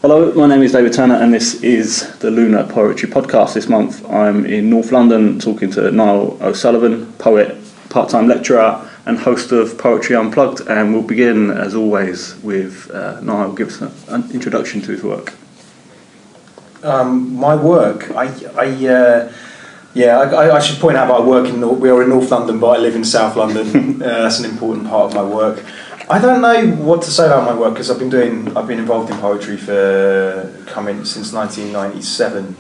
Hello, my name is David Turner and this is the Lunar Poetry Podcast. This month I'm in North London talking to Niall O'Sullivan, poet, part-time lecturer and host of Poetry Unplugged, and we'll begin as always with Niall give us an introduction to his work. My work, I should point out that we are in North London, but I live in South London. That's an important part of my work. I don't know what to say about my work because I've been involved in poetry since 1997,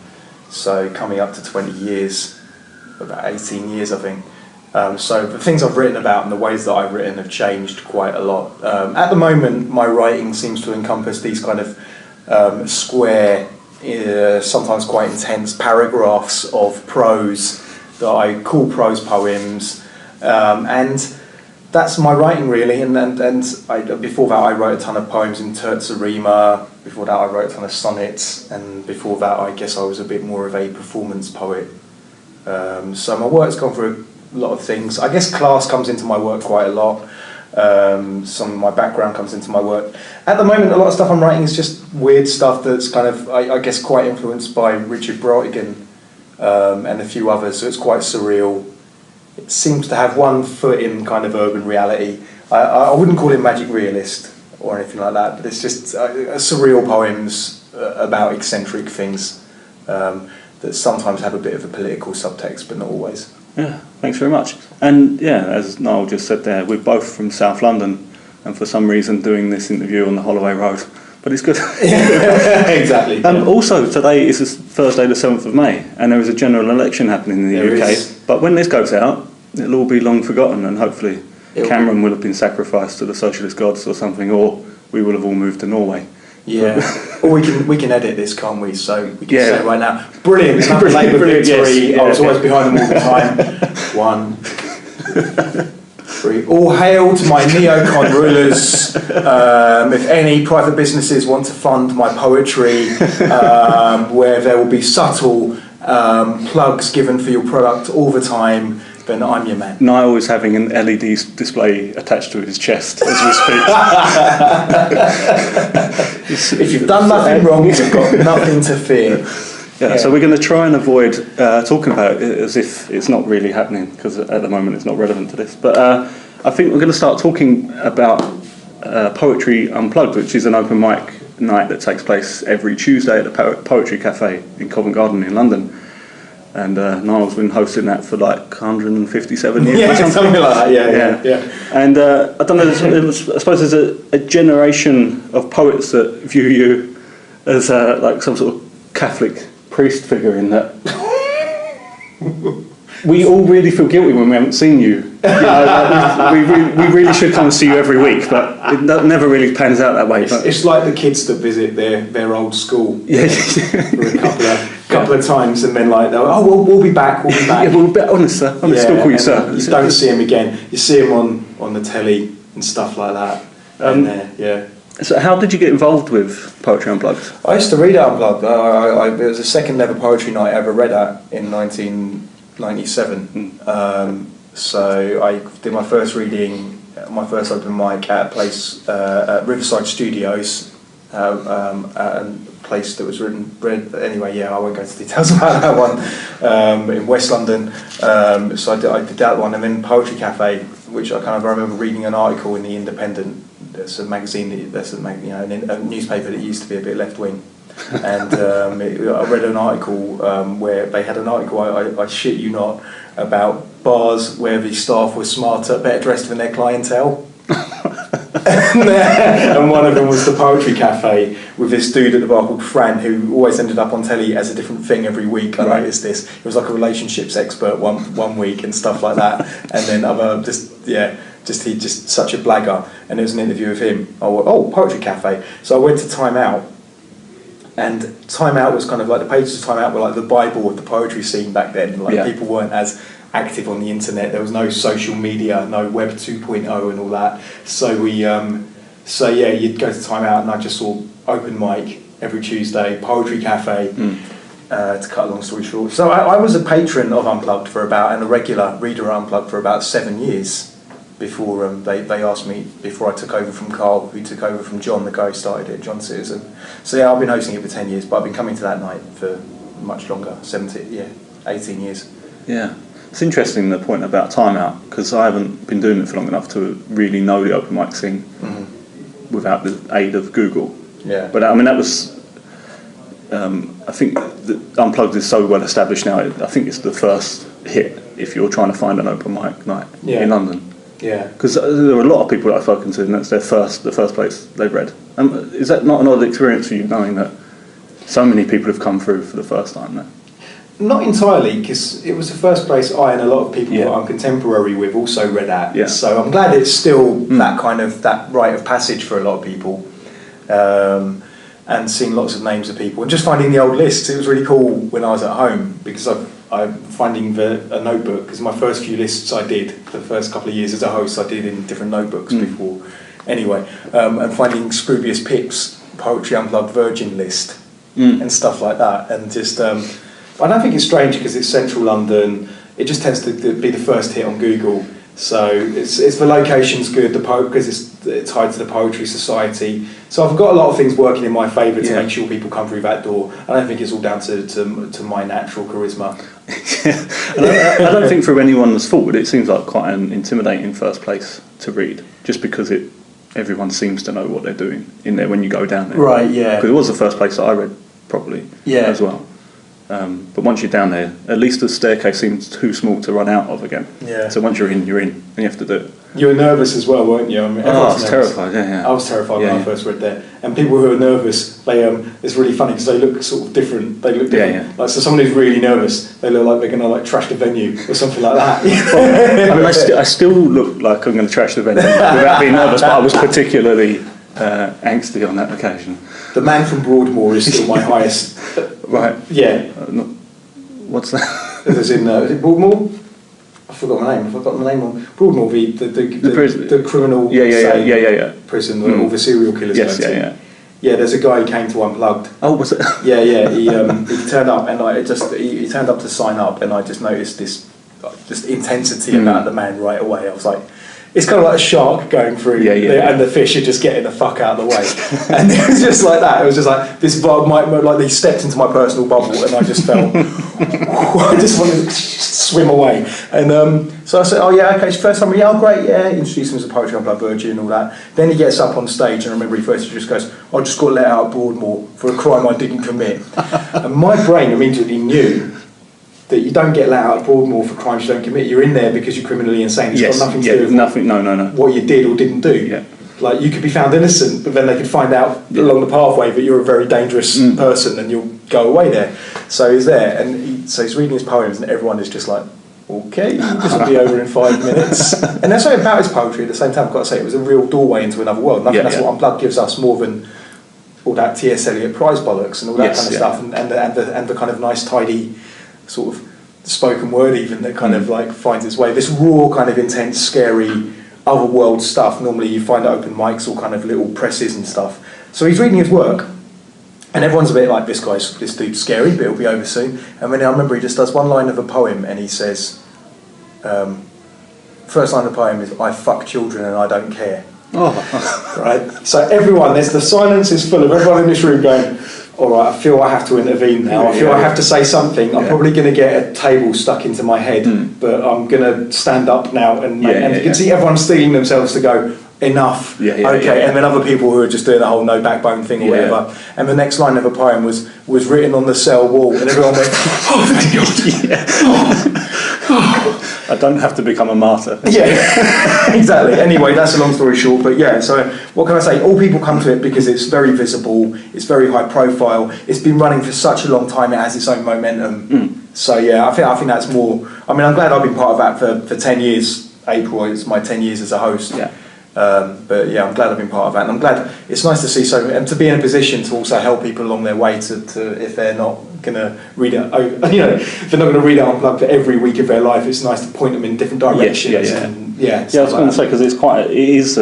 so coming up to 20 years, about 18 years I think. So the things I've written about and the ways that I've written have changed quite a lot. At the moment, my writing seems to encompass these kind of square, sometimes quite intense paragraphs of prose that I call prose poems, and that's my writing really. And before that I wrote a ton of poems in terza rima. Before that I wrote a ton of sonnets, and before that I guess I was a bit more of a performance poet. So my work's gone through a lot of things. I guess class comes into my work quite a lot. Some of my background comes into my work. At the moment, a lot of stuff I'm writing is just weird stuff that's kind of, I guess, quite influenced by Richard Brautigan and a few others, so it's quite surreal. It seems to have one foot in kind of urban reality. I wouldn't call it magic realist or anything like that, but it's just surreal poems about eccentric things that sometimes have a bit of a political subtext, but not always. Yeah, thanks very much. And yeah, as Niall just said there, we're both from South London and for some reason doing this interview on the Holloway Road, but it's good. Exactly. Also, today is Thursday the 7th of May and there is a general election happening in the UK. Is. But when this goes out, it'll all be long forgotten and hopefully Cameron will have been sacrificed to the socialist gods or something, or we will have all moved to Norway. Yeah, or we can edit this, can't we? So we can say right now, brilliant, it's another Labour victory. Yes. I was always behind them all the time. 1, 3. All hail to my neocon rulers. If any private businesses want to fund my poetry, where there will be subtle plugs given for your product all the time, then I'm your man. Niall is having an LED display attached to his chest as we speak. If you've done nothing wrong, you've got nothing to fear. Yeah, so we're going to try and avoid talking about it as if it's not really happening, because at the moment it's not relevant to this. But I think we're going to start talking about Poetry Unplugged, which is an open mic night that takes place every Tuesday at the Poetry Cafe in Covent Garden in London. And Niall's been hosting that for like 157 years or something like that, yeah. And I don't know, I suppose there's a generation of poets that view you as like some sort of Catholic priest figure, in that we all really feel guilty when we haven't seen you. We really should come and see you every week, but it never really pans out that way. It's like the kids that visit their old school for a couple of times, and then like, we'll be back. Yeah, we'll be honest, sir. I'm still call you sir. You don't see him again. You see him on the telly and stuff like that. So how did you get involved with Poetry Unplugged? I used to read at Unplugged. It was the second ever poetry night I ever read at in 1997. So I did my first reading, my first open mic at a place at Riverside Studios, at a place that was read anyway. Yeah, I won't go into details about that one. In West London. So I did that one, and then Poetry Cafe, which I remember reading an article in the Independent. That's a magazine, a newspaper that used to be a bit left wing. And I read an article where they had an article, I shit you not, about bars where the staff were smarter, better dressed than their clientele. And one of them was the Poetry Cafe with this dude at the bar called Fran, who always ended up on telly as a different thing every week. I noticed this. He was like a relationships expert one week and stuff like that. And then he's just such a blagger. And there was an interview with him. Oh, Poetry Cafe. So I went to Time Out. And Time Out was kind of like, the pages of Time Out were like the Bible of the poetry scene back then. People weren't as active on the internet. There was no social media, no Web 2.0 and all that. So you'd go to Time Out, and I just saw open mic every Tuesday, Poetry Cafe. To cut a long story short, so I was a patron of Unplugged and a regular reader of Unplugged for about 7 years. before they asked me, before I took over from Carl, who took over from John, the guy who started it, John Citizen. So yeah, I've been hosting it for 10 years, but I've been coming to that night for much longer, 18 years. Yeah. It's interesting, the point about timeout, because I haven't been doing it for long enough to really know the open mic scene without the aid of Google. Yeah. But I mean, that was... I think that Unplugged is so well established now. I think it's the first hit if you're trying to find an open mic night in London. Yeah. Because there are a lot of people that I've spoken to, and that's the first place they've read. Is that not an odd experience for you, knowing that so many people have come through for the first time now? Not entirely, because it was the first place I and a lot of people that I'm contemporary with also read at. Yeah. So I'm glad it's still that kind of that rite of passage for a lot of people. And seeing lots of names of people and just finding the old lists. It was really cool when I was at home, because I'm finding a notebook, because my first few lists I did, the first couple of years as a host, I did in different notebooks before. Anyway, and finding Scroobius Pip's Poetry Unplugged Virgin list and stuff like that. And just, I don't think it's strange because it's central London. It just tends to be the first hit on Google. So it's the location's good, because it's tied to the Poetry Society. So I've got a lot of things working in my favour to make sure people come through that door. I don't think it's all down to my natural charisma. I don't think through anyone's fault, but it seems like quite an intimidating first place to read, just because everyone seems to know what they're doing in there when you go down there. Right, yeah. Because it was the first place that I read properly as well. But once you're down there, at least the staircase seems too small to run out of again. Yeah. So once you're in, and you have to do it. You were nervous as well, weren't you? I mean, I was terrified, yeah. I was terrified when I first read there. And people who are nervous, it's really funny because they look sort of different. They look different. Yeah. Like, so someone who's really nervous, they look like they're going to trash the venue or something like that. I mean, I still look like I'm going to trash the venue without being nervous, but I was particularly angsty on that occasion. The Man from Broadmoor is still my highest. Right. Yeah. What's that? Is it Broadmoor? I forgot my name on Broadmoor, the criminal prison where all the serial killers go to. Yeah, there's a guy who came to Unplugged. Oh, was it? Yeah. He turned up, and he turned up to sign up, and I just noticed this just intensity about the man right away. I was like, it's kind of like a shark going through, and the fish are just getting the fuck out of the way. And it was just like that. It was just like this vibe, like he stepped into my personal bubble, and I just felt, I just wanted to swim away. And so I said, oh yeah, okay, it's first time. Yeah, oh great, yeah. Introduced him as a Poetry Unplugged Virgin and all that. Then he gets up on stage, and I remember he just goes, I just got let out of Broadmoor for a crime I didn't commit. And my brain immediately knew that you don't get let out of Broadmoor for crimes you don't commit. You're in there because you're criminally insane. It's got nothing to do with what you did or didn't do. Yeah. Like, you could be found innocent, but then they could find out along the pathway that you're a very dangerous person, and you'll go away there. So he's there, and so he's reading his poems, and everyone is just like, okay, this will be over in 5 minutes. And that's something about his poetry. At the same time, I've got to say, it was a real doorway into another world. And I think that's what Unplugged gives us, more than all that T.S. Eliot prize bollocks and all that kind of stuff, and the kind of nice, tidy sort of spoken word even that kind of like finds its way. This raw, kind of intense, scary, otherworld stuff. Normally you find at open mics or kind of little presses and stuff. So he's reading his work, and everyone's a bit like, this dude's scary, but it'll be over soon. And then I remember he just does one line of a poem, and he says, first line of the poem is, I fuck children and I don't care. Oh. Right? So everyone, the silence is full of everyone in this room going, all right, I feel I have to intervene now. I feel I have to say something. I'm probably going to get a table stuck into my head, but I'm going to stand up now. And you can see everyone steeling themselves to go, enough. And then other people who are just doing the whole no backbone thing or whatever. And the next line of a poem was written on the cell wall, and everyone went, oh, thank God. I don't have to become a martyr. Yeah, exactly. Anyway, that's a long story short, but yeah, so what can I say? All people come to it because it's very visible, it's very high profile, it's been running for such a long time, it has its own momentum. So yeah, I think that's more, I mean, I'm glad I've been part of that for 10 years. April, it's my 10 years as a host. But yeah, I'm glad I've been part of that, and I'm glad it's nice to see and to be in a position to also help people along their way to if they're not going to read it, if they're not going to read it Unplugged for every week of their life, it's nice to point them in different directions. I was going to say, because it is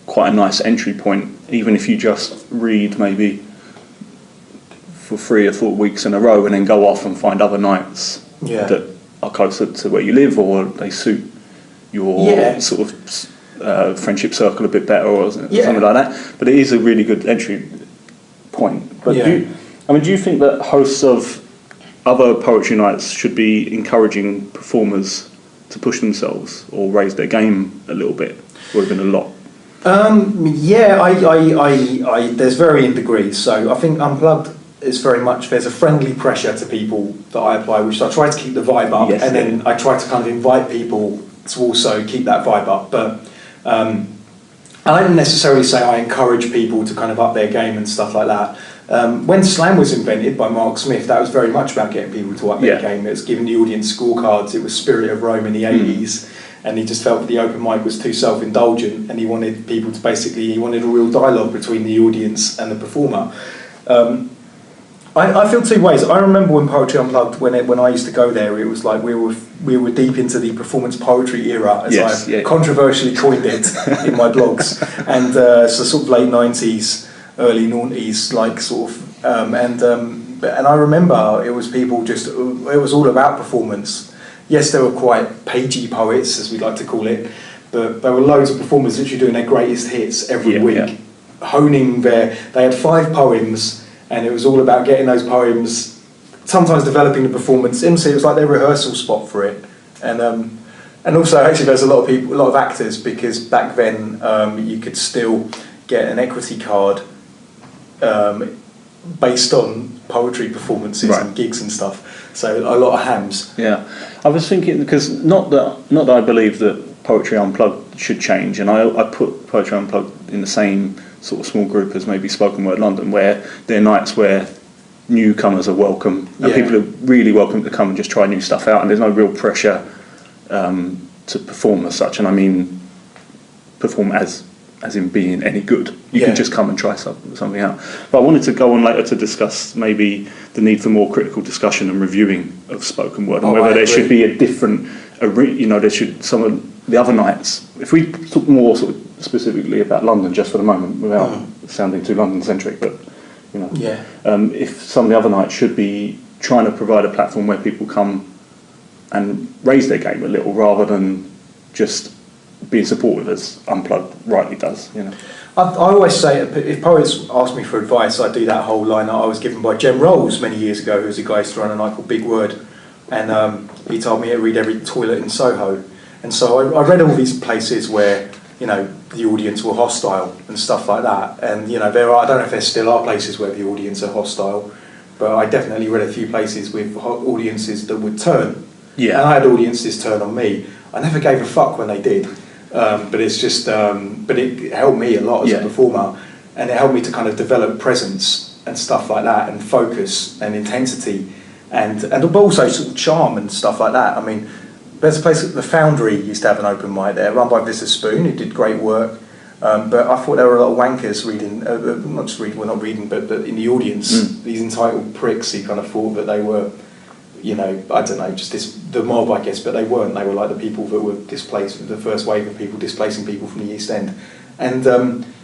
quite a nice entry point, even if you just read maybe for 3 or 4 weeks in a row and then go off and find other nights that are closer to where you live or they suit your sort of friendship circle a bit better or something like that. But it is a really good entry point. But do you think that hosts of other poetry nights should be encouraging performers to push themselves or raise their game a little bit? Would have been a lot. There's varying degrees. So I think Unplugged is very much, there's a friendly pressure to people that I apply, which I try to keep the vibe up, then I try to kind of invite people to also keep that vibe up. But I don't necessarily say I encourage people to kind of up their game and stuff like that. When slam was invented by Mark Smith, that was very much about getting people to up their game. It was giving the audience scorecards. It was Spirit of Rome in the 80s, and he just felt that the open mic was too self-indulgent, and he wanted people to he wanted a real dialogue between the audience and the performer. I feel two ways. I remember when Poetry Unplugged, when I used to go there, it was like we were deep into the performance poetry era, as I've controversially coined it in my blogs, and so sort of late 90s, early 90s, like sort of, and I remember it was people it was all about performance. Yes, there were quite pagey poets, as we like to call it, but there were loads of performers literally doing their greatest hits every week, honing they had 5 poems. And it was all about getting those poems, sometimes developing the performance. It was like their rehearsal spot for it. And also, actually, there's a lot of actors, because back then you could still get an equity card based on poetry performances and gigs and stuff. So a lot of hams. Yeah, I was thinking, because not that I believe that Poetry Unplugged should change, and I put Poetry Unplugged in the same sort of small group as maybe Spoken Word London, where there are nights where newcomers are welcome and people are really welcome to come and just try new stuff out, and there's no real pressure to perform as such, and I mean perform as in being any good. You can just come and try something out. But I wanted to go on later to discuss maybe the need for more critical discussion and reviewing of spoken word, and whether there should be a different, there should, some of the other nights, if we talk more sort of specifically about London just for the moment, without sounding too London-centric, but if some of the other nights should be trying to provide a platform where people come and raise their game a little, rather than just being supportive, as Unplugged rightly does. I always say, if poets ask me for advice, I do that whole line that I was given by Jem Rolls many years ago, who was a guy who used to run a night called Big Word, and he told me to read every toilet in Soho. And so I read all these places where the audience were hostile and stuff like that, and I don't know if there still are places where the audience are hostile, but I definitely read a few places with audiences that would turn. And I had audiences turn on me. I never gave a fuck when they did, but it's just but it helped me a lot as a performer, and it helped me to kind of develop presence and stuff like that, and focus and intensity, and also sort of charm and stuff like that. I mean, there's a place, the Foundry used to have an open mic there, run by Vista Spoon, who did great work. But I thought there were a lot of wankers reading, not just reading, well, not reading, but in the audience, these entitled pricks who kind of thought that they were, I don't know, just the mob, I guess, but they weren't. They were like the people that were displaced, the first wave of people displacing people from the East End. And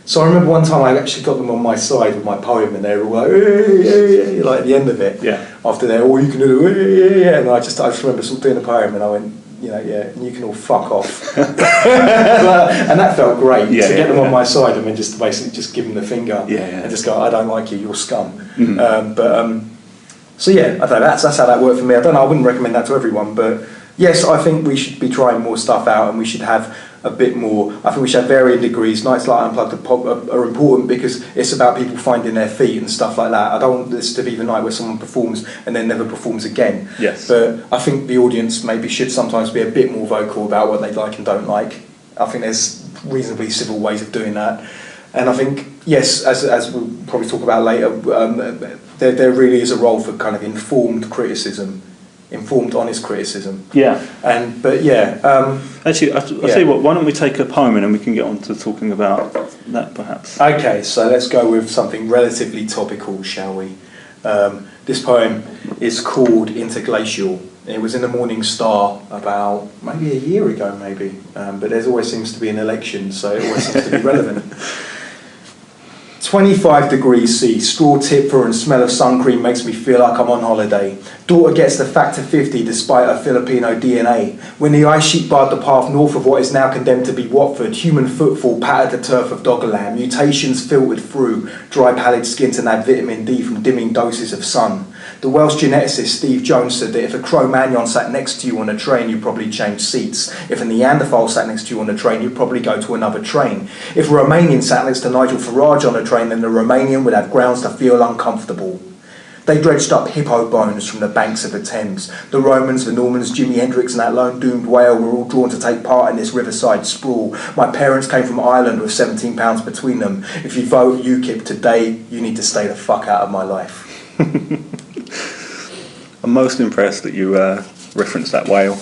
so I remember one time I actually got them on my side with my poem, and they were all like, hey, like at the end of it, after they're all you can do, and I just remember sort of doing a poem, and I went, and you can all fuck off. And that felt great, to get them on my side and then just basically just give them the finger and just go, I don't like you, you're scum. So I don't know, that's how that worked for me. I don't know, I wouldn't recommend that to everyone, but yes, I think we should be trying more stuff out, and we should have a bit more. I think we should have varying degrees. Nights like Unplugged are important because it's about people finding their feet and stuff like that. I don't want this to be the night where someone performs and then never performs again. Yes. But I think the audience maybe should sometimes be a bit more vocal about what they like and don't like. I think there's reasonably civil ways of doing that. And I think, yes, as we'll probably talk about later, there really is a role for kind of informed criticism, informed, honest criticism. Actually, I'll tell you what, why don't we take a poem and then we can get on to talking about that, perhaps. Okay, so let's go with something relatively topical, shall we? This poem is called Interglacial. It was in the Morning Star about maybe a year ago, but there always seems to be an election, so it always seems to be relevant. 25 degrees C, straw tipper and smell of sun cream makes me feel like I'm on holiday. Daughter gets the factor 50 despite her Filipino DNA. When the ice sheet barred the path north of what is now condemned to be Watford, human footfall pattered the turf of Doggerland, mutations filtered through, dry pallid skin to nab vitamin D from dimming doses of sun. The Welsh geneticist Steve Jones said that if a Cro-Magnon sat next to you on a train, you'd probably change seats. If a Neanderthal sat next to you on a train, you'd probably go to another train. If a Romanian sat next to Nigel Farage on a train, then the Romanian would have grounds to feel uncomfortable. They dredged up hippo bones from the banks of the Thames. The Romans, the Normans, Jimi Hendrix and that lone doomed whale were all drawn to take part in this riverside sprawl. My parents came from Ireland with £17 between them. If you vote UKIP today, you need to stay the fuck out of my life. I'm most impressed that you referenced that whale.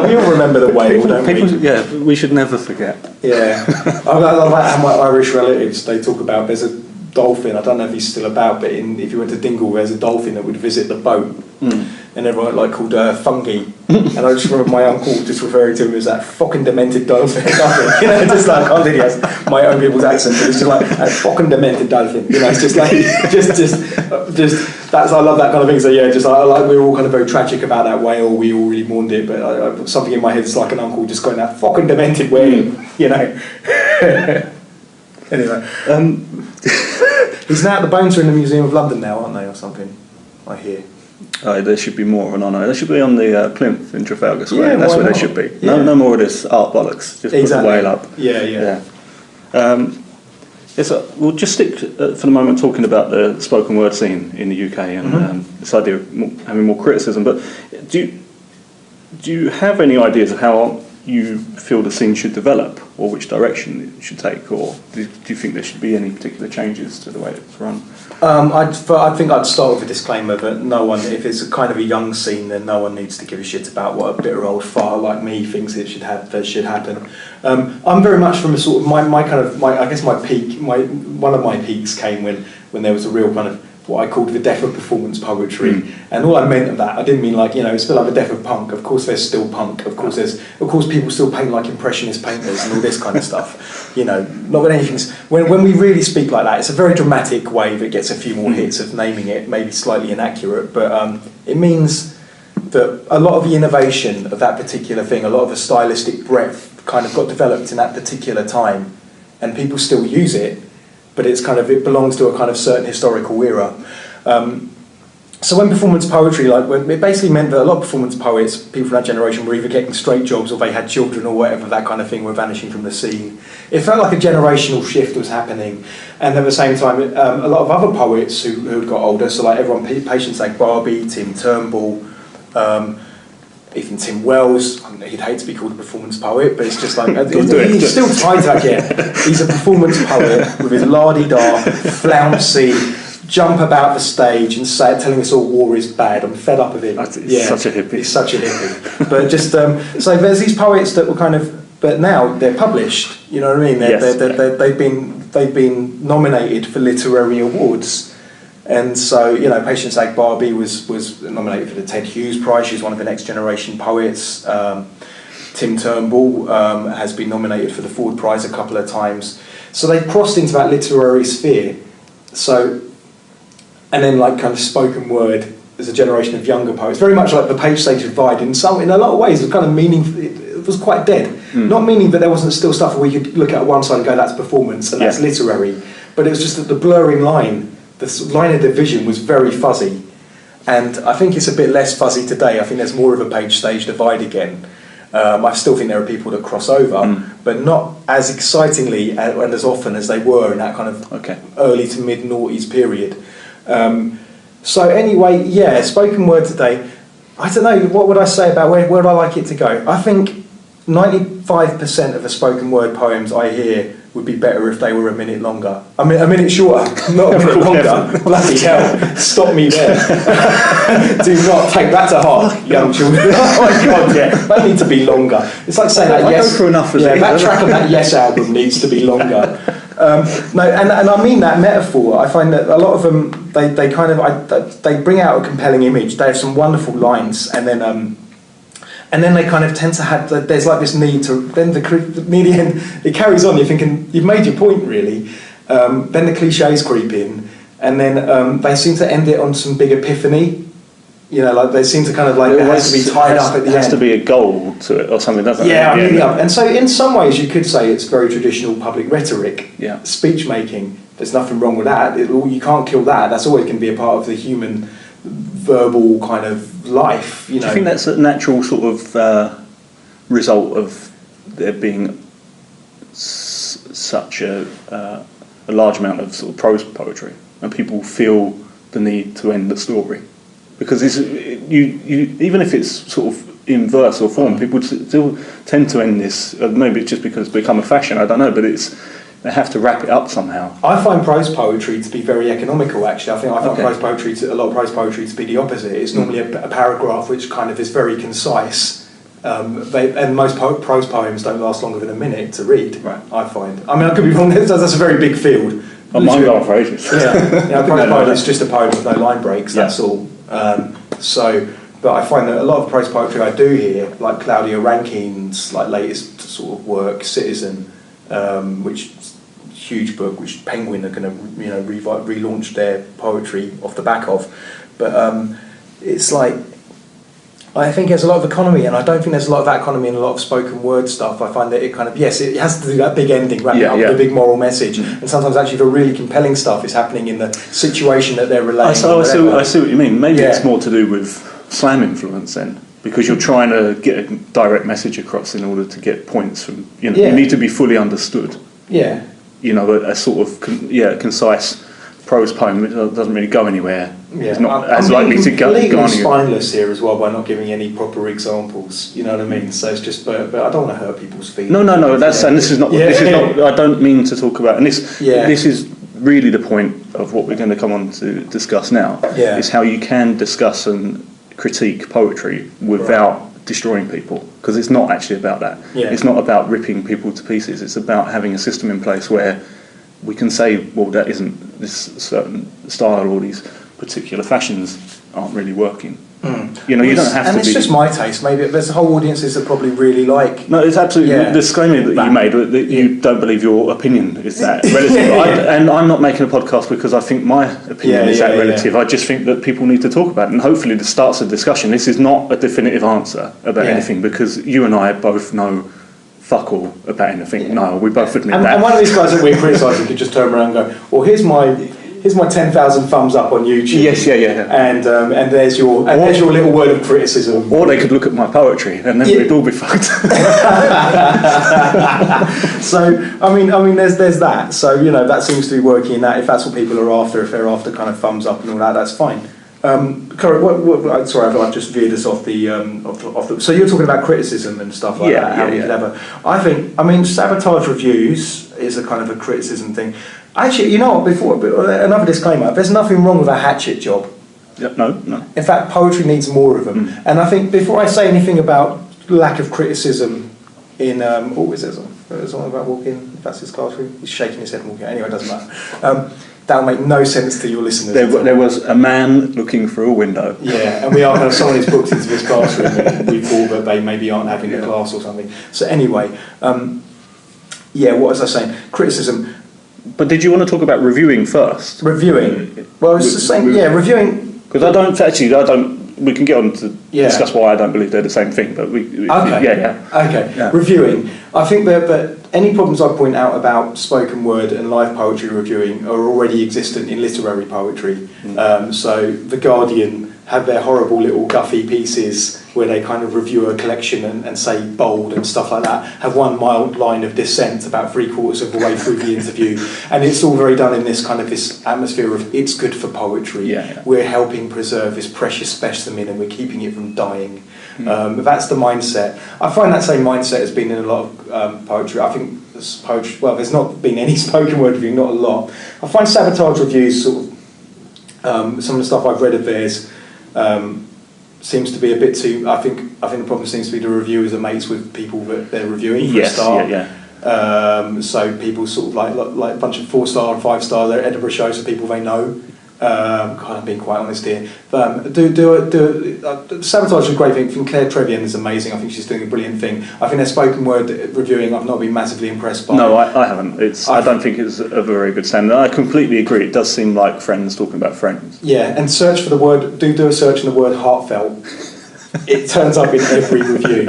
We all remember the whale, don't we? Yeah, we should never forget. Yeah. I like how my Irish relatives, they talk about, there's a dolphin, I don't know if he's still about, but if you went to Dingle, there's a dolphin that would visit the boat. And everyone called Fungi. And I just remember my uncle just referring to him as that fucking demented dolphin. Just like, I think he has my own people's accent, but it's just like, that fucking demented dolphin. It's just like, that's, I love that kind of thing. So yeah, just like we were all kind of very tragic about that whale, we all really mourned it, but I put something in my head, it's like an uncle just going, that fucking demented whale, Anyway. He's now, the bones are in the Museum of London now, aren't they, or something, I hear. There should be more of an honour. They should be on the plinth in Trafalgar Square. Yeah, that's where not? they should be. Yeah. No more of this art bollocks. Just exactly. Put the whale up. Yeah. We'll just stick for the moment talking about the spoken word scene in the UK and this idea of having more criticism. But do you have any ideas of how you feel the scene should develop, or which direction it should take, or do you think there should be any particular changes to the way it's run? I think I'd start with a disclaimer that no one, if it's a kind of a young scene, then no one needs to give a shit about what a bitter old fart like me thinks that should happen. I'm very much from a sort of my peak. One of my peaks came when there was a real kind of what I called the death of performance poetry, and all I meant of that, I didn't mean like it's a bit like the death of punk. Of course, there's still punk. Of course, people still paint like impressionist painters and all this kind of stuff. Not that anything's when we really speak like that, it's a very dramatic way that gets a few more hits of naming it, maybe slightly inaccurate, but it means that a lot of the innovation of that particular thing, a lot of the stylistic breadth, kind of got developed in that particular time, and people still use it. But it belongs to a kind of certain historical era. So when performance poetry, it basically meant that a lot of performance poets, people from that generation, were either getting straight jobs or they had children or whatever, that kind of thing, were vanishing from the scene. It felt like a generational shift was happening. And at the same time, a lot of other poets who had got older, so like everyone, Patience like Barbie, Tim Turnbull, even Tim Wells, he'd hate to be called a performance poet, but it's just like, he's still trying to he's a performance poet with his la-di-da, flouncy, jump about the stage and telling us all war is bad. I'm fed up of him. He's such a hippie. He's such a hippie. But just, so there's these poets that were kind of, but now they're published, you know what I mean? They've been nominated for literary awards. And so, Patience like Barbie was nominated for the Ted Hughes Prize. She's one of the next generation poets. Tim Turnbull has been nominated for the Ford Prize a couple of times. So they've crossed into that literary sphere. So, and then kind of spoken word, there's a generation of younger poets. Very much like the page stage divide. In a lot of ways, it was kind of it was quite dead. Not meaning that there wasn't still stuff where you could look at one side and go, that's performance and that's literary. But it was just that the blurring line. The line of division was very fuzzy, and I think it's a bit less fuzzy today. I think there's more of a page stage divide again. I still think there are people that cross over, but not as excitingly and as often as they were in that kind of early to mid noughties period. So anyway, spoken word today. I don't know, what would I say about where would I like it to go? I think 95% of the spoken word poems I hear would be better if they were a minute longer. I mean, a minute shorter, not a minute longer. Bloody hell, stop me there. Do not take that to heart, young children. Oh my God, they need to be longer. It's like saying that Yes. Go for enough that track on that Yes album needs to be longer. And I mean that metaphor. I find that a lot of them, they bring out a compelling image. They have some wonderful lines, and then And then they kind of tend to have, there's like this need to, then near the end, it carries on, you're thinking, you've made your point really, then the cliches creep in, and then they seem to end it on some big epiphany, like they seem to kind of like, it has to be tied up at the end. It has to be a goal to it or something, doesn't it? Yeah, really up. And so in some ways you could say it's very traditional public rhetoric, speech making, there's nothing wrong with that, you can't kill that, that's always going to be a part of the human verbal kind of life, Do you think that's a natural sort of result of there being such a large amount of sort of prose poetry, and people feel the need to end the story? Because even if it's sort of in verse or form, people still tend to end this. Maybe it's just because it's become a fashion, I don't know, but they have to wrap it up somehow. I find prose poetry to be very economical, actually. I find a lot of prose poetry to be the opposite. It's normally a paragraph which kind of is very concise. And most prose poems don't last longer than a minute to read, right. I find. I mean, I could be wrong, that's a very big field. Mine go on for ages. Prose poem is just a poem with no line breaks, that's all. But I find that a lot of prose poetry I do hear, like Claudia Rankine's latest sort of work, Citizen, which huge book which Penguin are going to relaunch their poetry off the back of, but it's like, I think there's a lot of economy, and I don't think there's a lot of that economy in a lot of spoken word stuff. I find that it kind of, it has to do that big ending, wrap it up with a big moral message, and sometimes actually the really compelling stuff is happening in the situation that they're relaying. I see what you mean. Maybe it's more to do with slam influence then, because you're trying to get a direct message across in order to get points from, you need to be fully understood. Yeah. A sort of concise prose poem that doesn't really go anywhere. Is not as likely to go. I'm completely spineless here as well by not giving any proper examples. You know what I mean? So it's just, but I don't want to hurt people's feelings. No. That's and this is not. This is not. I don't mean to talk about. And this is really the point of what we're going to come on to discuss now. Yeah. Is how you can discuss and critique poetry without destroying people, because it's not actually about that. It's not about ripping people to pieces. It's about having a system in place where we can say, well, that isn't, this certain style or these particular fashions aren't really working. You don't have to. And it's just my taste. Maybe there's whole audiences that probably really like. No, it's absolutely the disclaimer that you made that you don't believe your opinion is that relative. And I'm not making a podcast because I think my opinion is that relative. I just think that people need to talk about it, and hopefully this starts a discussion. This is not a definitive answer about anything, because you and I both know fuck all about anything. Niall, we both admit that. And one of these guys that we're criticising could just turn around and go, well, here's my 10,000 thumbs up on YouTube. Yes, And there's your little word of criticism. Or they could look at my poetry, and then we'd all be fucked. So I mean, there's that. So that seems to be working. That if that's what people are after, if they're after kind of thumbs up and all that, that's fine. Sorry, I've just veered us off the. So you're talking about criticism and stuff like that. How we could ever. I mean, sabotage reviews is a kind of a criticism thing. Actually, before another disclaimer, there's nothing wrong with a hatchet job. No. In fact, poetry needs more of them. And I think before I say anything about lack of criticism in what was it? There's something about walking. If that's his classroom, he's shaking his head and walking. Anyway, it doesn't matter. That'll make no sense to your listeners. There was a man looking through a window. Yeah, and we are kind of someone who's booked into this classroom, and we thought that they maybe aren't having a class or something. So anyway, what was I saying? Criticism. But did you want to talk about reviewing first? Reviewing. Well, it's the same. Reviewing. Because I don't. We can get on to discuss why I don't believe they're the same thing. But Okay. Reviewing. I think that any problems I point out about spoken word and live poetry reviewing are already existent in literary poetry. So The Guardian have their horrible little guffy pieces where they kind of review a collection and say bold and stuff like that, have one mild line of dissent about 3/4 of the way through the interview, and it's all very done in this kind of this atmosphere of it's good for poetry, we're helping preserve this precious specimen and we're keeping it from dying. That's the mindset. I find that same mindset has been in a lot of poetry. I think poetry, there's not been any spoken word review, not a lot. I find sabotage reviews sort of, some of the stuff I've read of theirs, seems to be a bit too. I think the problem seems to be the reviewers are mates with people that they're reviewing for a start. So people sort of like a bunch of 4-star and 5-star. They're Edinburgh shows for people they know. God, I'm being quite honest here. Sabotage is a great thing. I think Claire Trevian is amazing. I think she's doing a brilliant thing. I think their spoken word reviewing I've not been massively impressed by. No, I haven't. I don't think it's a very good standard. I completely agree. It does seem like friends talking about friends. Yeah, and search for the word. Do a search in the word heartfelt. It turns up in every review.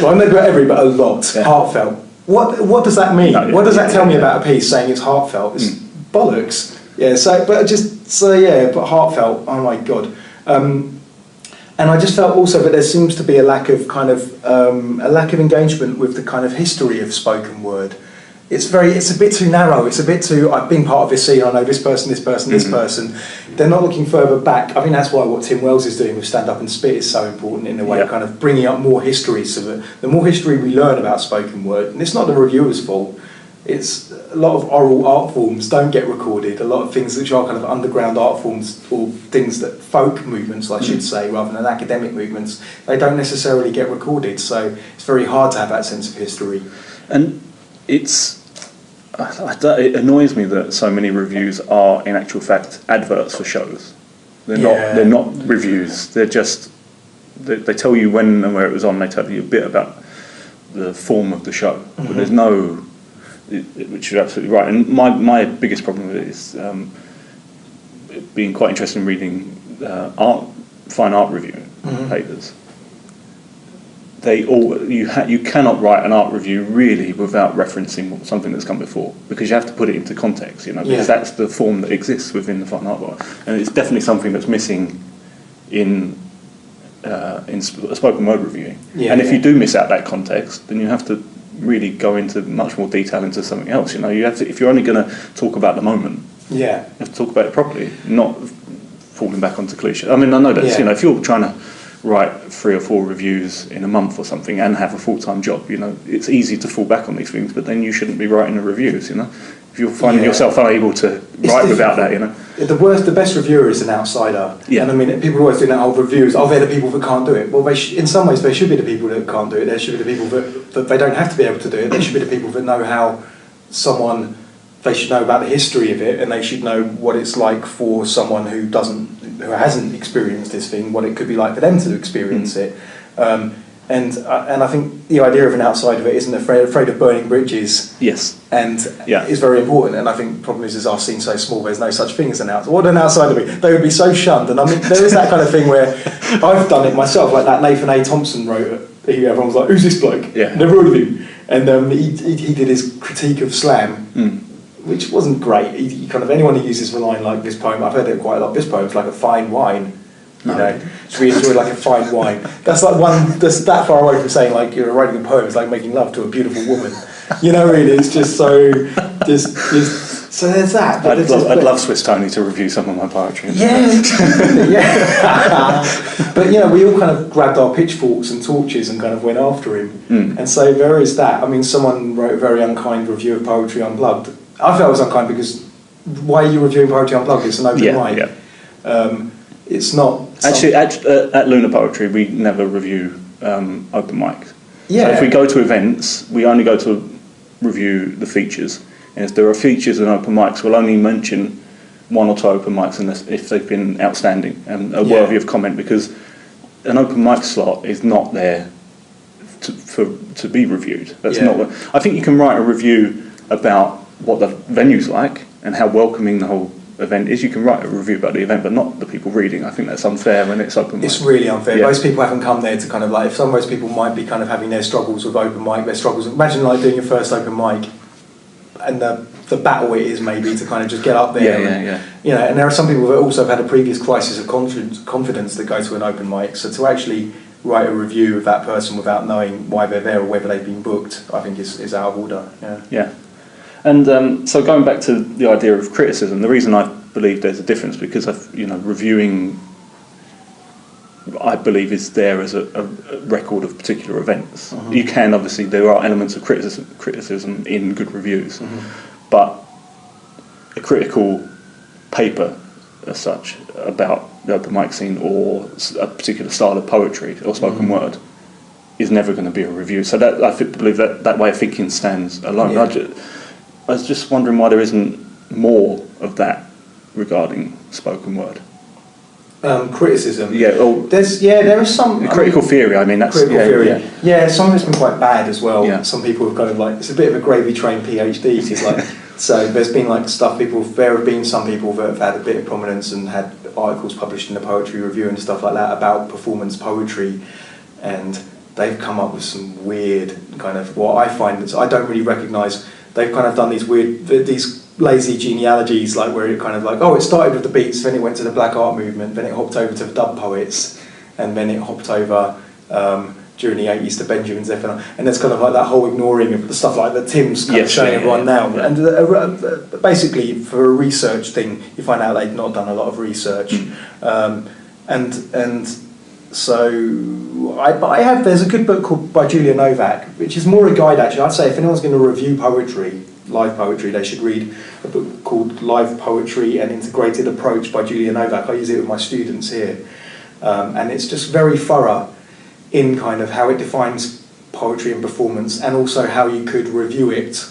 Well, not every, but a lot. Yeah. Heartfelt. What does that mean? What does that tell me about a piece saying it's heartfelt? It's bollocks. Yeah. But heartfelt. Oh my god. And I just felt also that there seems to be a lack of engagement with the kind of history of spoken word. It's a bit too narrow. It's a bit too. I've been part of this scene. I know this person, this person, this person. They're not looking further back. I think that's why what Tim Wells is doing with Stand Up and Spit is so important in a way, kind of bringing up more history. So that the more history we learn about spoken word, and it's not the reviewer's fault. It's a lot of oral art forms don't get recorded. A lot of things which are kind of underground art forms or things that folk movements, I should say, rather than academic movements, they don't necessarily get recorded. So it's very hard to have that sense of history. And it annoys me that so many reviews are, in actual fact, adverts for shows. They're not reviews. They're just they tell you when and where it was on. They tell you a bit about the form of the show, but there's no. Which you're absolutely right. And my biggest problem with it is being quite interested in reading fine art review papers. You cannot write an art review really without referencing something that's come before, because you have to put it into context, because that's the form that exists within the fine art world, and it's definitely something that's missing in spoken word reviewing. And if you do miss out that context, then you have to really go into much more detail into something else. You have to, if you're only going to talk about the moment, you have to talk about it properly, not falling back onto cliche. I mean, I know that if you're trying to write 3 or 4 reviews in a month or something and have a full-time job, it's easy to fall back on these things, but then you shouldn't be writing the reviews. If you're finding yourself unable to write without that, the best reviewer is an outsider. And I mean, people always do that. Reviews. They're the people that can't do it. Well, in some ways, they should be the people that can't do it. They should be the people that they don't have to be able to do it. They should be the people that know how they should know about the history of it, and they should know what it's like for someone who hasn't experienced this thing, what it could be like for them to experience it. And I think the idea of an outsider of it isn't afraid of burning bridges. Yes. And is very important. And I think the problem is our scene's so small, there's no such thing as an outsider. What would an outsider be? They would be so shunned. And I mean, there is that kind of thing where I've done it myself, like that Nathan A. Thompson wrote it. Everyone was like, who's this bloke? Yeah. Never heard of him. And he did his critique of slam, which wasn't great. He kind of, anyone who uses the line like this poem, I've heard it quite a lot, this poem's like a fine wine. So we enjoy like a fine wine. That's that far away from saying like you're writing a poem. It's like making love to a beautiful woman. Really, it's just so so there's that. I'd love Swiss Tony to review some of my poetry. Yeah. But we all kind of grabbed our pitchforks and torches and kind of went after him. And so there is that. I mean, someone wrote a very unkind review of Poetry Unplugged. I felt it was unkind because why are you reviewing Poetry Unplugged? It's an open mic. It's not... Actually, at Lunar Poetry, we never review open mics. So if we go to events, we only go to review the features. And if there are features and open mics, we'll only mention 1 or 2 open mics unless if they've been outstanding and are worthy of comment, because an open mic slot is not there to be reviewed. That's not what... I think you can write a review about what the venue's like and how welcoming the whole event is. You can write a review about the event, but not the people reading. I think that's unfair when it's open mic. It's really unfair. Most people haven't come there to kind of like, if some of those people might be kind of having their struggles with open mic, their struggles. Imagine like doing your first open mic and the battle it is maybe to kind of just get up there. And there are some people that also have had a previous crisis of confidence that go to an open mic. So to actually write a review of that person without knowing why they're there or whether they've been booked, I think is out of order. And so going back to the idea of criticism, the reason I believe there's a difference, because reviewing, I believe, is there as a record of particular events. You can, obviously, there are elements of criticism in good reviews, but a critical paper as such about the open mic scene or a particular style of poetry or spoken word is never going to be a review. So that I believe that way of thinking stands alone. I was just wondering why there isn't more of that regarding spoken word? Criticism. Yeah. Well, there is some critical theory. I mean, that's critical theory. Yeah. Yeah, some of it's been quite bad as well. Yeah. Some people have kind of like, it's a bit of a gravy train PhD. It's like, so there's been like stuff. There have been some people that have had a bit of prominence and had articles published in the Poetry Review and stuff like that about performance poetry, and they've come up with some weird kind of, what I find is I don't really recognise. They've kind of done these lazy genealogies, like where it kind of like, oh, it started with the Beats, then it went to the Black Art movement, then it hopped over to the dub poets, and then it hopped over during the 80s to Benjamin Zephaniah, and there's kind of like that whole ignoring of the stuff like that Tim's kind of showing everyone now. Yeah. And basically, for a research thing, you find out they've not done a lot of research, and so I have. There's a good book by Julia Novak, which is more a guide actually. I'd say if anyone's going to review poetry, live poetry, they should read a book called Live Poetry: An Integrated Approach by Julia Novak. I use it with my students here, and it's just very thorough in kind of how it defines poetry and performance, and also how you could review it,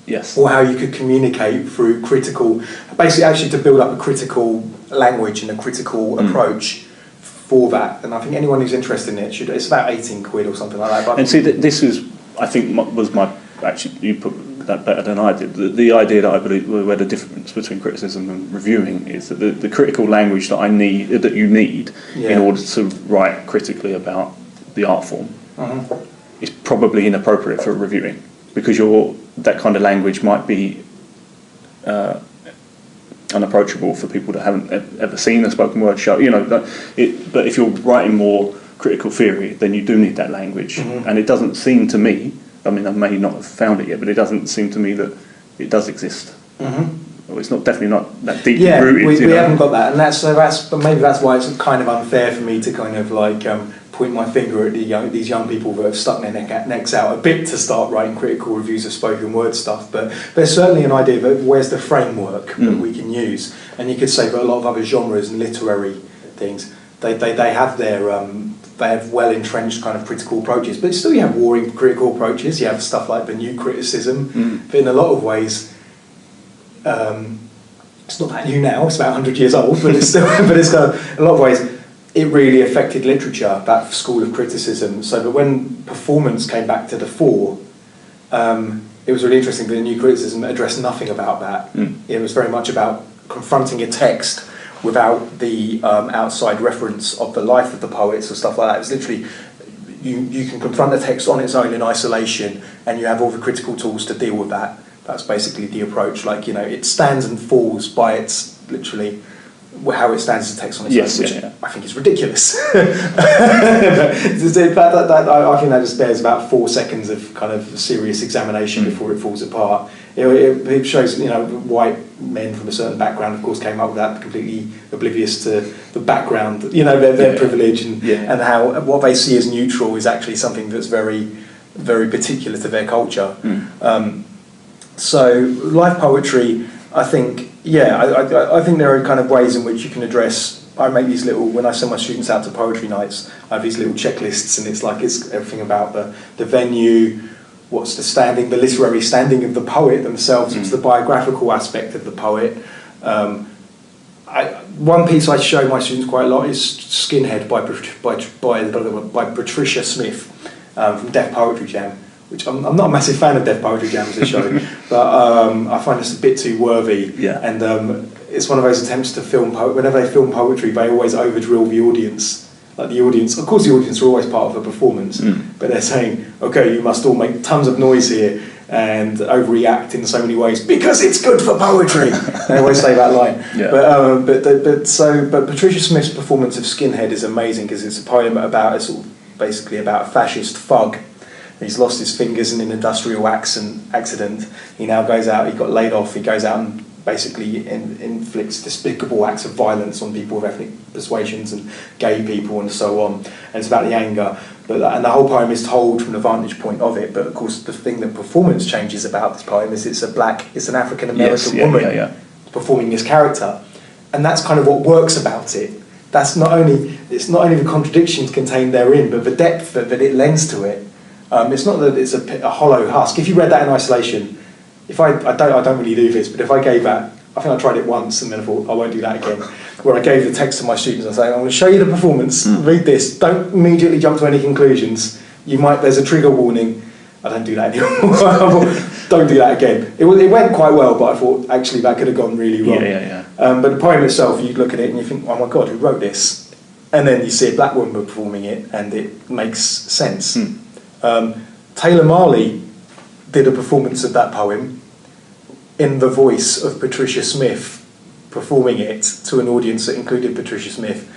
yes, or how you could communicate through critical, basically actually to build up a critical language and a critical approach for that. And I think anyone who's interested in it should. It's about 18 quid or something like that. But and see, this is, I think, was my, actually, you put that better than I did. The idea that I believe where the difference between criticism and reviewing is that the critical language that you need in order to write critically about the art form is probably inappropriate for reviewing, because that kind of language might be unapproachable for people that haven't ever seen a spoken word show. But if you're writing more critical theory, then you do need that language, and it doesn't seem to me. I mean, I may not have found it yet, but it doesn't seem to me that it does exist. Well, it's definitely not that deeply rooted. We haven't got that, and but maybe that's why it's kind of unfair for me to kind of like point my finger at these young people that have stuck their necks out a bit to start writing critical reviews of spoken word stuff. But there's certainly an idea of where's the framework that we can use, and you could say that a lot of other genres and literary things, they have their they have well entrenched kind of critical approaches, but still you have warring critical approaches. You have stuff like the new criticism, but in a lot of ways. It's not that new now, it's about 100 years old, but it's still, but it's got a lot of ways, it really affected literature, that school of criticism. So that when performance came back to the fore, it was really interesting that the new criticism addressed nothing about that. It was very much about confronting a text without the outside reference of the life of the poets or stuff like that. It was literally, you can confront the text on its own in isolation, and you have all the critical tools to deal with that. That's basically the approach. Like, it stands and falls by its, literally, how it stands as a text on its own, which I think is ridiculous. In fact, I think that just bears about 4 seconds of kind of serious examination before it falls apart. It shows, white men from a certain background, of course, came up with that, completely oblivious to the background, their privilege, and how what they see as neutral is actually something that's very, very particular to their culture. So live poetry, I think, I think there are kind of ways in which you can address. I make these when I send my students out to poetry nights, I have these little checklists, and it's everything about the venue, what's the literary standing of the poet themselves, what's the biographical aspect of the poet. One piece I show my students quite a lot is Skinhead by Patricia Smith from Deaf Poetry Jam. Which I'm not a massive fan of Deaf Poetry Jam as a show, but I find this a bit too worthy. And it's one of those attempts to film whenever they film poetry, they always over-drill the audience. Like the audience, of course the audience are always part of a performance, but they're saying, okay, you must all make tons of noise here and overreact in so many ways because it's good for poetry. They always say that line. But Patricia Smith's performance of Skinhead is amazing because it's a poem basically about a fascist thug. He's lost his fingers in an industrial accident. He now goes out, he got laid off, he goes out and basically inflicts despicable acts of violence on people of ethnic persuasions and gay people and so on. And it's about the anger. And the whole poem is told from the vantage point of it. But of course, the thing that performance changes about this poem is it's an African-American woman performing this character. And that's kind of what works about it. It's not only the contradictions contained therein, but the depth that it lends to it. It's not that it's a hollow husk. If you read that in isolation, I don't really do this, but if I gave that I think I tried it once and then I thought, I won't do that again, where I gave the text to my students and I say, I'm going to show you the performance, read this, don't immediately jump to any conclusions, there's a trigger warning. I don't do that anymore. Don't do that again. It went quite well, but I thought actually that could have gone really wrong. But the poem itself, you look at it and you think, oh my God, who wrote this? And then you see a black woman performing it and it makes sense. Taylor Marley did a performance of that poem in the voice of Patricia Smith, performing it to an audience that included Patricia Smith.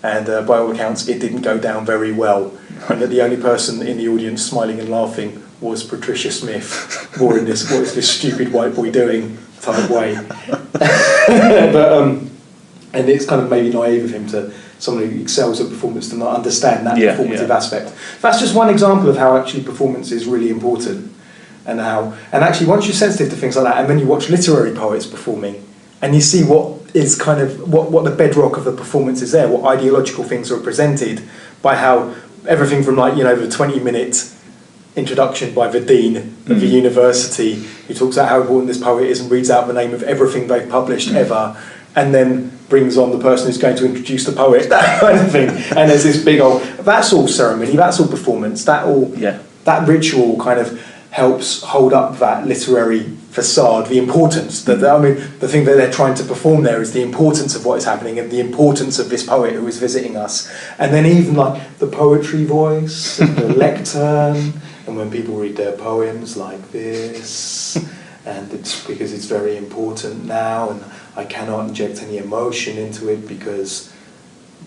And by all accounts, it didn't go down very well. And that the only person in the audience smiling and laughing was Patricia Smith, more in this, what is this stupid white boy doing type way. And it's kind of maybe naive of him to, someone who excels at performance, to not understand that performative aspect. That's just one example of how actually performance is really important. And actually once you're sensitive to things like that, and then you watch literary poets performing, and you see what is kind of, what the bedrock of the performance is there, what ideological things are presented by how everything from like, the 20-minute introduction by the dean of the university, who talks about how important this poet is and reads out the name of everything they've published ever, and then brings on the person who's going to introduce the poet, that kind of thing. And there's this big old, that's all ceremony, that's all performance, that ritual kind of helps hold up that literary facade, the importance, the thing that they're trying to perform there is the importance of what is happening and the importance of this poet who is visiting us. And then even like the poetry voice, and the lectern, and when people read their poems like this, and it's because it's very important now, and I cannot inject any emotion into it because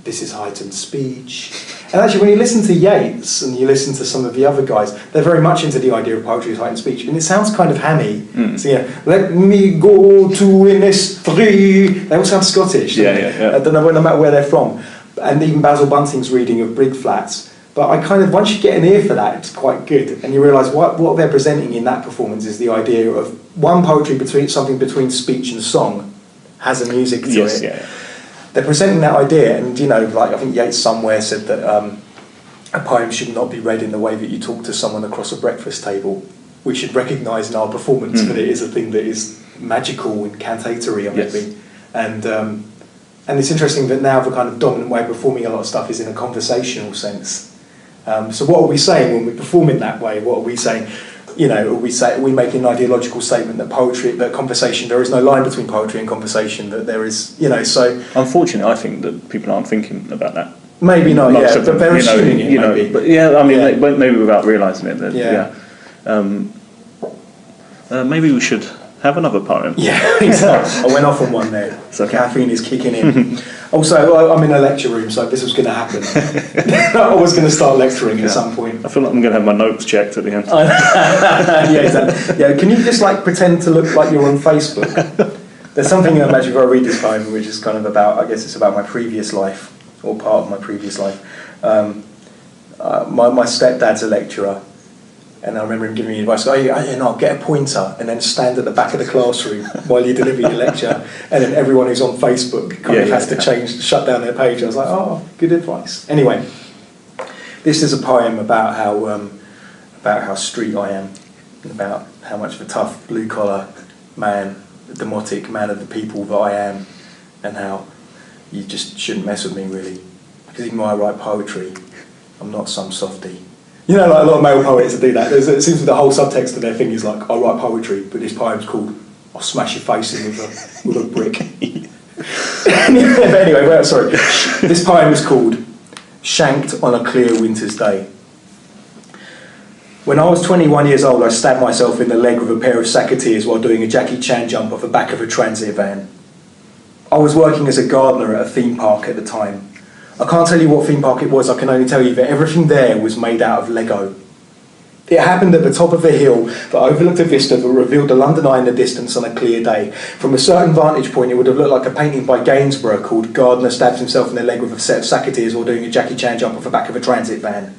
this is heightened speech. And actually, when you listen to Yeats and you listen to some of the other guys, they're very much into the idea of poetry as heightened speech. And it sounds kind of hammy. So, let me go to Innisfree. They all sound Scottish. I don't know, no matter where they're from. And even Basil Bunting's reading of Brig Flats. But I kind of, once you get an ear for that, it's quite good. And you realise what they're presenting in that performance is the idea of one, poetry something between speech and song has a music to it. They're presenting that idea, and like I think Yeats somewhere said that a poem should not be read in the way that you talk to someone across a breakfast table. We should recognise in our performance that it is a thing that is magical and cantatory, maybe. And it's interesting that now the kind of dominant way of performing a lot of stuff is in a conversational sense. So what are we saying when we perform in that way? What are we saying? We make an ideological statement that conversation, there is no line between poetry and conversation, that there is, so... Unfortunately, I think that people aren't thinking about that. Maybe not, but they're assuming it, maybe. But maybe without realising it. Maybe we should have another poem. Yeah, exactly. I went off on one there. So caffeine is kicking in. Also, I'm in a lecture room, so this was going to happen. I was going to start lecturing at some point. I feel like I'm going to have my notes checked at the end. Exactly. Can you just pretend to look like you're on Facebook? There's something actually before I read this poem, which is kind of about, I guess it's about my previous life, or part of my previous life. My stepdad's a lecturer. And I remember him giving me advice, get a pointer and then stand at the back of the classroom while you deliver your lecture, and then everyone who's on Facebook has to shut down their page. I was like, oh, good advice. Anyway, this is a poem about how street I am, and about how much of a tough blue-collar man, a demotic man of the people that I am, and how you just shouldn't mess with me, really. Because even though I write poetry, I'm not some softie. Like a lot of male poets that do that. It seems that the whole subtext of their thing is like, I write poetry, but this poem's called I'll smash your face in with a brick. But anyway, sorry. This poem is called Shanked on a Clear Winter's Day. When I was 21 years old, I stabbed myself in the leg with a pair of sacketeers while doing a Jackie Chan jump off the back of a transit van. I was working as a gardener at a theme park at the time. I can't tell you what theme park it was, I can only tell you that everything there was made out of Lego. It happened at the top of a hill that overlooked a vista that revealed the London Eye in the distance on a clear day. From a certain vantage point, it would have looked like a painting by Gainsborough called Gardener Stabs Himself in the Leg with a Set of Sacketeers while doing a Jackie Chan jump off the back of a transit van.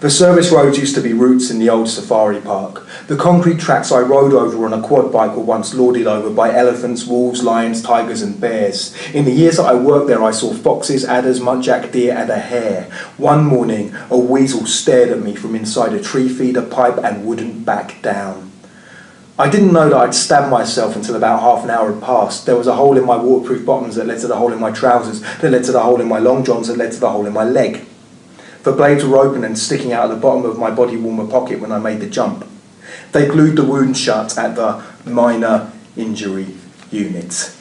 The service roads used to be routes in the old safari park. The concrete tracks I rode over on a quad bike were once lorded over by elephants, wolves, lions, tigers and bears. In the years that I worked there, I saw foxes, adders, muntjac deer and a hare. One morning, a weasel stared at me from inside a tree feeder pipe and wouldn't back down. I didn't know that I'd stabbed myself until about half an hour had passed. There was a hole in my waterproof bottoms that led to the hole in my trousers, that led to the hole in my long johns, that led to the hole in my leg. The blades were open and sticking out of the bottom of my body warmer pocket when I made the jump. They glued the wound shut at the minor injury unit.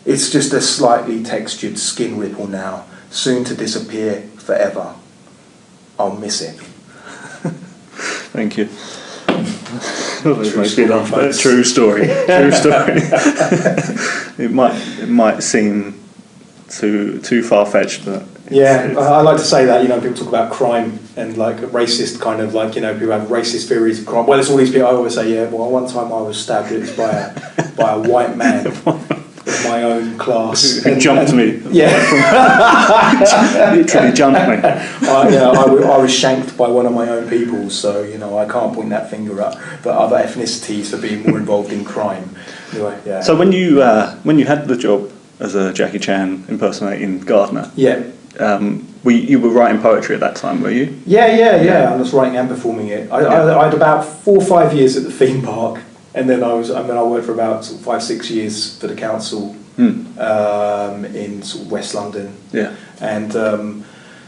It's just a slightly textured skin ripple now, soon to disappear forever. I'll miss it. Thank you. True story. True story. It might seem too far-fetched, but yeah, I like to say that, people talk about crime and like racist kind of like, people have racist theories of crime. Well, it's all these people. I always say, one time I was stabbed by a white man of my own class. Who jumped me. Yeah. Literally jumped me. I was shanked by one of my own people, so, I can't point that finger at other ethnicities for being more involved in crime. Anyway, yeah. So when you had the job as a Jackie Chan impersonating Gardner, yeah. You were writing poetry at that time, were you? Yeah. I was writing and performing it. I had about 4 or 5 years at the theme park, and then I worked for about 5-6 years for the council in sort of West London. Yeah. And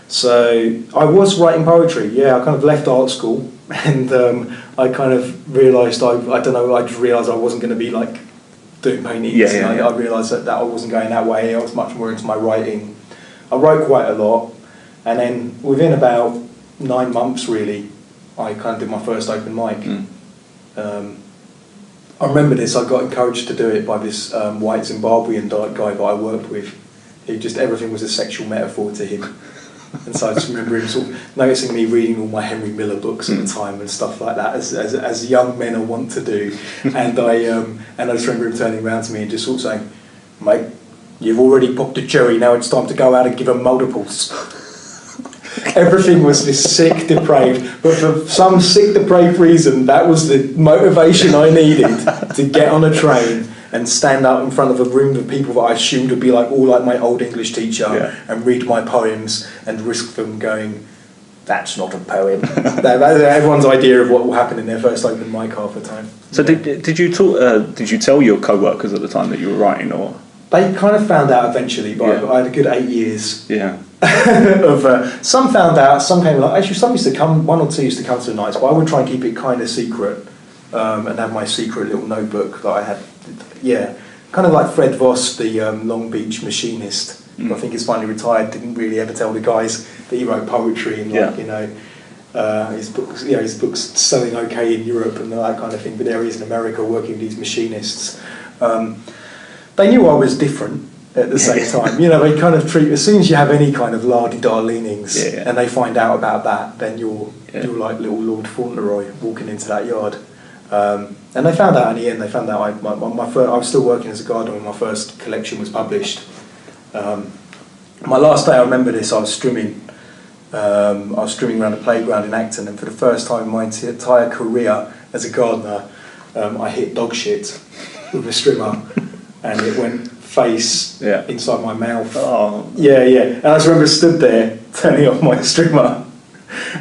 so I was writing poetry. Yeah, I kind of left art school, and I kind of realised I just realised I wasn't going to be like doing paintings. Yeah. I realised that I wasn't going that way. I was much more into my writing. I wrote quite a lot, and then within about 9 months, really, I kind of did my first open mic. I remember this. I got encouraged to do it by this white Zimbabwean guy that I worked with. Everything was a sexual metaphor to him, and so I just remember him sort of noticing me reading all my Henry Miller books at the time and stuff like that, as young men are wont to do. And I just remember him turning around to me and just sort of saying, "Mate, you've already popped a cherry, now it's time to go out and give them multiples." Everything was this sick, depraved, but for some sick, depraved reason, that was the motivation I needed to get on a train and stand up in front of a room of people that I assumed would be all like my old English teacher, and read my poems and risk them going, "That's not a poem." That's everyone's idea of what will happen in their first open mic half the time. So did you tell your co-workers at the time that you were writing, or...? They kind of found out eventually, but I had a good 8 years. Yeah. Some found out, some came along. Actually, some used to come, 1 or 2 used to come to the nights, but I would try and keep it kind of secret, and have my secret little notebook that I had. Yeah, kind of like Fred Voss, the Long Beach machinist. I think he's finally retired. Didn't really ever tell the guys that he wrote poetry and his books selling okay in Europe and all that kind of thing. But there he is in America working with these machinists. They knew I was different at the same time. They kind of treat, as soon as you have any kind of la-di-da leanings and they find out about that, then you're like little Lord Fauntleroy walking into that yard. And they found out in the end. They found out I was still working as a gardener when my first collection was published. My last day, I remember this. I was strimming around a playground in Acton, and for the first time in my entire career as a gardener, I hit dog shit with a strimmer. And it went face inside my mouth. Oh. Yeah. And I just remember stood there turning off my strimmer.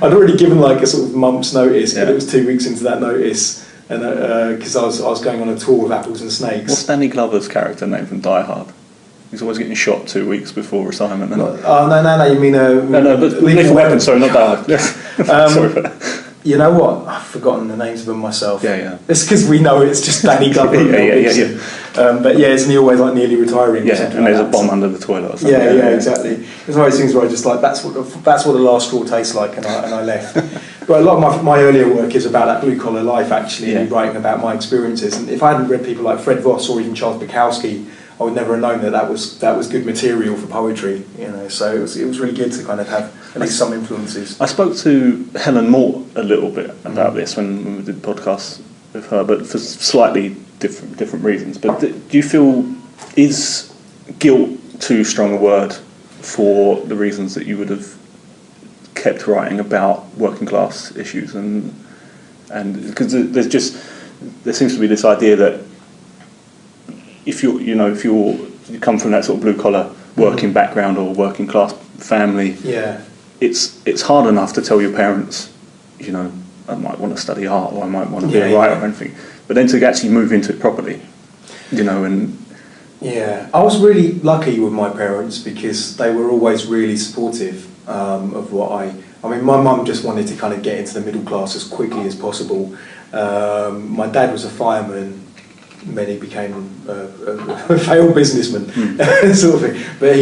I'd already given a sort of month's notice, but it was 2 weeks into that notice, and because I was going on a tour with Apples and Snakes. What's Danny Glover's character name from Die Hard? He's always getting shot 2 weeks before retirement. No, you mean... but Lethal Weapon, sorry, not Die Hard. Sorry for that. You know what? I've forgotten the names of them myself. Yeah. It's because we know it's just Danny Glover. Yeah. But isn't he always nearly retiring? Yeah, and there's a bomb under the toilet or something. Yeah, exactly. It's one of those things where I just that's what the last straw tastes like, and I left. But a lot of my earlier work is about that blue collar life, actually, and writing about my experiences. And if I hadn't read people like Fred Voss or even Charles Bukowski, I would never have known that was good material for poetry. So it was really good to kind of have at least some influences. I spoke to Helen Moore a little bit about this when we did the podcast with her, but for slightly different reasons. But do you feel, is guilt too strong a word for the reasons that you would have kept writing about working class issues, and because there seems to be this idea that if you come from that sort of blue collar working background or working class family, it's hard enough to tell your parents, I might want to study art, or I might want to be a writer or anything. but then to actually move into it properly, and... Yeah, I was really lucky with my parents because they were always really supportive of what I mean, my mum just wanted to kind of get into the middle class as quickly as possible. My dad was a fireman, then he became a failed businessman, sort of thing. But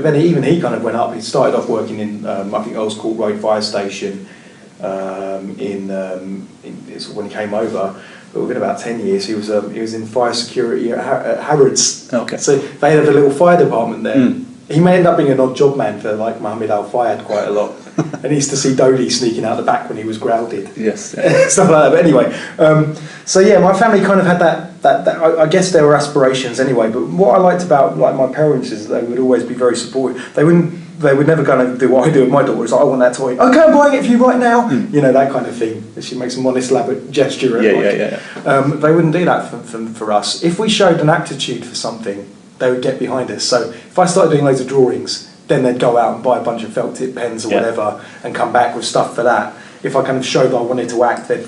then even he kind of went up. He started off working in I think Earls Court Road Fire Station when he came over. But within about 10 years, he was in fire security at Harrods. Okay. So they had a little fire department there. He may end up being an odd job man for like Mohammed Al Fayed quite a lot. And he used to see Dolly sneaking out the back when he was grounded. Yes. Stuff like that. But anyway, so yeah, my family kind of had that I guess there were aspirations anyway. But what I liked about like my parents is they would always be very supportive. They would never kind of do what I do with my daughter. It's like, I want that toy. Okay, I'm buying it for you right now. That kind of thing. She makes a monosyllabic gesture. They wouldn't do that for us. If we showed an aptitude for something, they would get behind us. So if I started doing loads of drawings, then they'd go out and buy a bunch of felt tip pens or whatever and come back with stuff for that. If I kind of showed that I wanted to act, they'd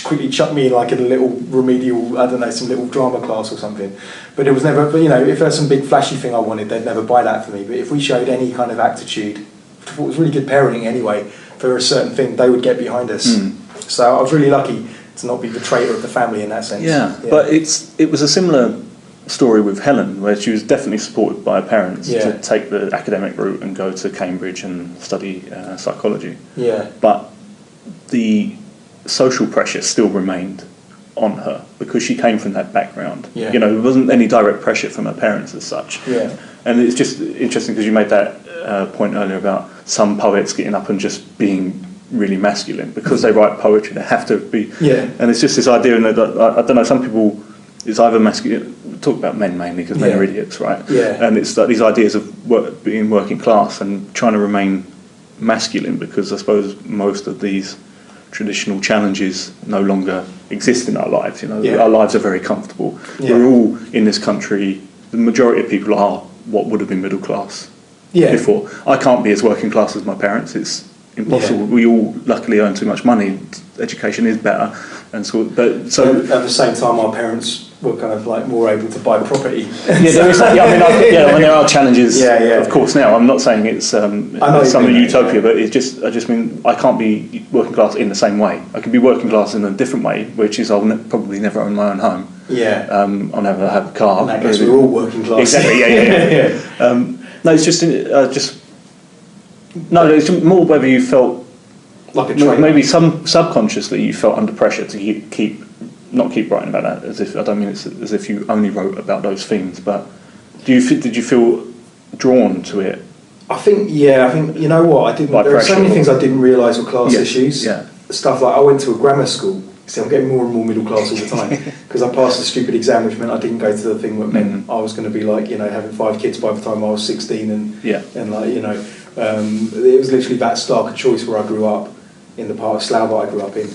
quickly chuck me in like in a little remedial, I don't know, some little drama class or something. But it was never, if there's some big flashy thing I wanted, they'd never buy that for me. But if we showed any kind of aptitude, it was really good parenting anyway, for a certain thing, they would get behind us. So I was really lucky to not be the traitor of the family in that sense. Yeah. But it was a similar story with Helen, where she was definitely supported by her parents to take the academic route and go to Cambridge and study psychology. Yeah. But the social pressure still remained on her because she came from that background. Yeah. There wasn't any direct pressure from her parents as such. Yeah. And it's just interesting because you made that point earlier about some poets getting up and just being really masculine because they write poetry. They have to be. Yeah. And it's just this idea, and I don't know. Some people, it's either masculine. Talk about men mainly because men are idiots, right? Yeah. And it's like these ideas of being working class and trying to remain masculine because I suppose most of these traditional challenges no longer exist in our lives. Our lives are very comfortable. We're all in this country. The majority of people are what would have been middle class before. I can't be as working class as my parents. It's impossible. We all luckily earn too much money. Education is better, and so. But at the same time, our parents were kind of like more able to buy property. There is. There are challenges. Of course. Now, I'm not saying it's some utopia, but I just mean I can't be working class in the same way. I can be working class in a different way, which is I'll probably never own my own home. Yeah. I'll never have a car. And I guess we're all working class. Exactly. Yeah. No, it's just. No, it's more whether you felt like a trainer. Maybe some subconsciously you felt under pressure to keep writing about that. As if I don't mean it's as if you only wrote about those themes, but did you feel drawn to it? I think you know what I didn't. There are so many things I didn't realise were class issues. Yeah. Stuff like I went to a grammar school. See, I'm getting more and more middle class all the time because I passed a stupid exam, which meant I didn't go to the thing that meant I was going to be like having 5 kids by the time I was 16 and like it was literally that stark a choice where I grew up in the part of Slough that I grew up in.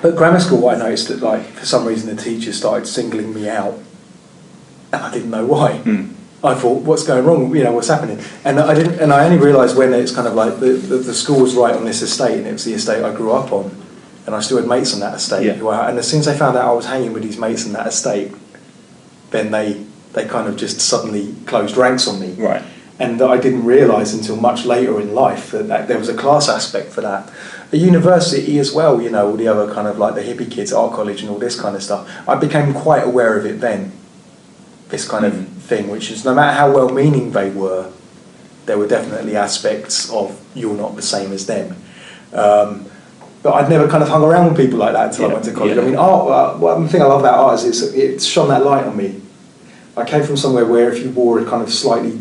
But grammar school, what I noticed that like for some reason the teachers started singling me out, and I didn't know why. I thought, what's going wrong? What's happening? And I only realised when it's kind of like the school was right on this estate, and it was the estate I grew up on, and I still had mates on that estate. And as soon as they found out I was hanging with these mates on that estate, then they kind of just suddenly closed ranks on me. Right. And I didn't realise until much later in life that there was a class aspect for that. At university as well, all the other kind of like the hippie kids, art college and all this kind of stuff, I became quite aware of it then. This kind of thing, which is no matter how well-meaning they were, there were definitely aspects of you're not the same as them. But I'd never kind of hung around with people like that until I went to college. I mean, art, one thing I love about art is it's shone that light on me. I came from somewhere where if you wore a kind of slightly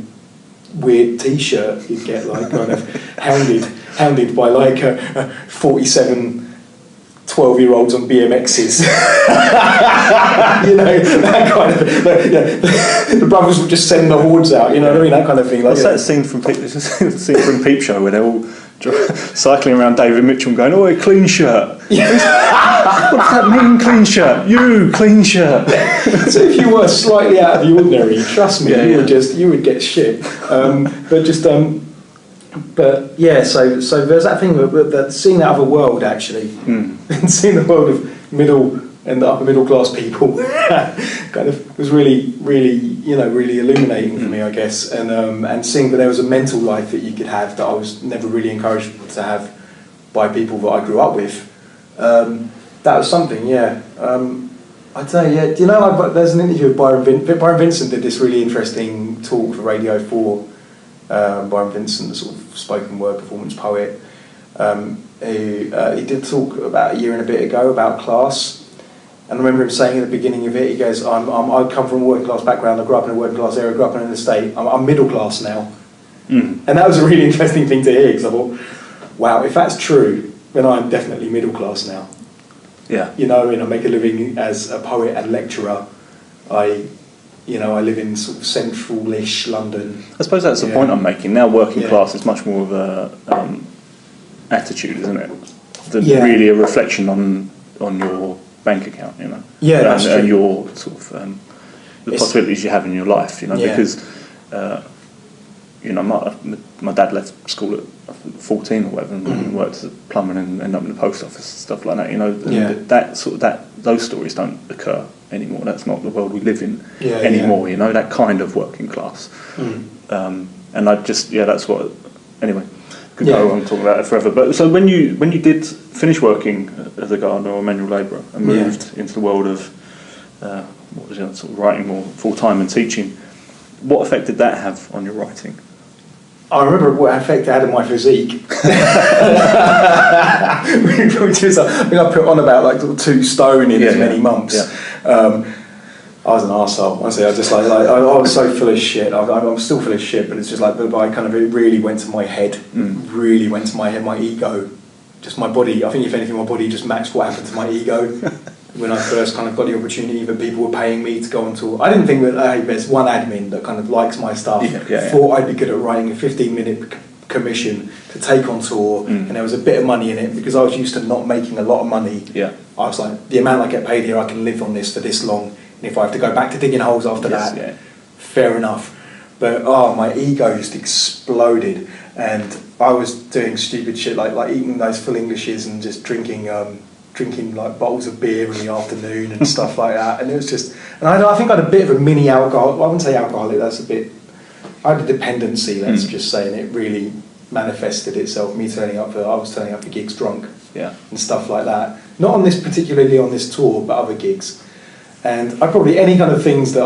weird T-shirt, you'd get like kind of hounded by like 47 12-year-olds on BMXs. That kind of. The brothers would just send the hordes out. You know what I mean? That kind of thing. Like, what's that scene from Peep Show where they're all cycling around David Mitchell going, "Oh, a clean shirt." What does that mean, clean shirt? You clean shirt. So if you were slightly out of the ordinary, trust me, you would get shit. But yeah, so there's that thing that seeing that other world actually, and seeing the world of middle and the upper middle class people, kind of was really really illuminating for me, I guess, and seeing that there was a mental life that you could have that I was never really encouraged to have by people that I grew up with. That was something, yeah. I'd say, yeah. Do you know? There's an interview with Byron Vincent did this really interesting talk for Radio 4. Byron Vincent, the sort of spoken word performance poet, he did talk about a year and a bit ago about class. And I remember him saying at the beginning of it, he goes, I come from a working class background, I grew up in a working class area, I grew up in an estate, I'm middle class now. And that was a really interesting thing to hear, because I thought, wow, if that's true, then I'm definitely middle class now. Yeah. You know, and I make a living as a poet and lecturer. I live in sort of central-ish London. I suppose that's the point I'm making. Now working class is much more of a attitude, isn't it? Than really a reflection on your bank account, you know. Yeah, that's true. And your sort of the possibilities you have in your life, you know, because my dad left school at 14 or whatever and worked as a plumber and ended up in the post office and stuff like that, you know. Those stories don't occur anymore. That's not the world we live in anymore, you know, that kind of working class. And I just, that's what, anyway, could go on talking about it forever. But so when you did finish working as a gardener or manual labourer and moved into the world of sort of writing more full-time and teaching, what effect did that have on your writing? I remember what effect it had on my physique. Which is, I think I put on about like 2 stone in as many months. I was an arsehole. Honestly, I was so full of shit. I'm still full of shit, but it's just like, it really went to my head. Really went to my head, my ego. Just my body. I think if anything, my body just matched what happened to my ego. When I first kind of got the opportunity that people were paying me to go on tour. I didn't think that, there's one admin that kind of likes my stuff, thought I'd be good at writing a 15-minute commission to take on tour, and there was a bit of money in it, because I was used to not making a lot of money. I was like, the amount I get paid here, I can live on this for this long, and if I have to go back to digging holes after that, fair enough. But my ego just exploded, and I was doing stupid shit like eating those full Englishes and just drinking like bottles of beer in the afternoon and stuff like that, and it was just, and I think I had a bit of a mini alcohol. I wouldn't say alcoholic. That's a bit. I had a dependency. Let's just say, and it really manifested itself. I was turning up for gigs drunk, and stuff like that. Not on particularly on this tour, but other gigs. And I probably any kind of things that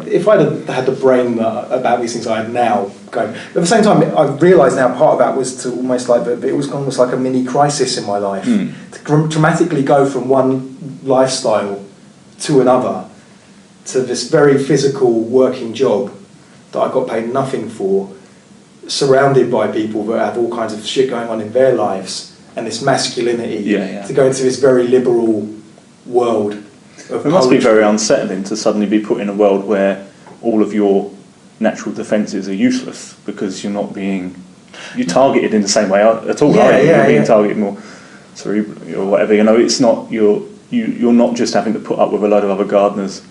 if I'd had the brain about these things I had now going. But at the same time, I realised now part of that was to almost like, but it was almost like a mini crisis in my life to dramatically go from one lifestyle to another, to this very physical working job that I got paid nothing for, surrounded by people that have all kinds of shit going on in their lives, and this masculinity, to go into this very liberal world. It must be very unsettling to suddenly be put in a world where all of your natural defences are useless because you're targeted in the same way at all. You're being targeted more cerebrally or whatever. You know, it's not you're not just having to put up with a load of other gardeners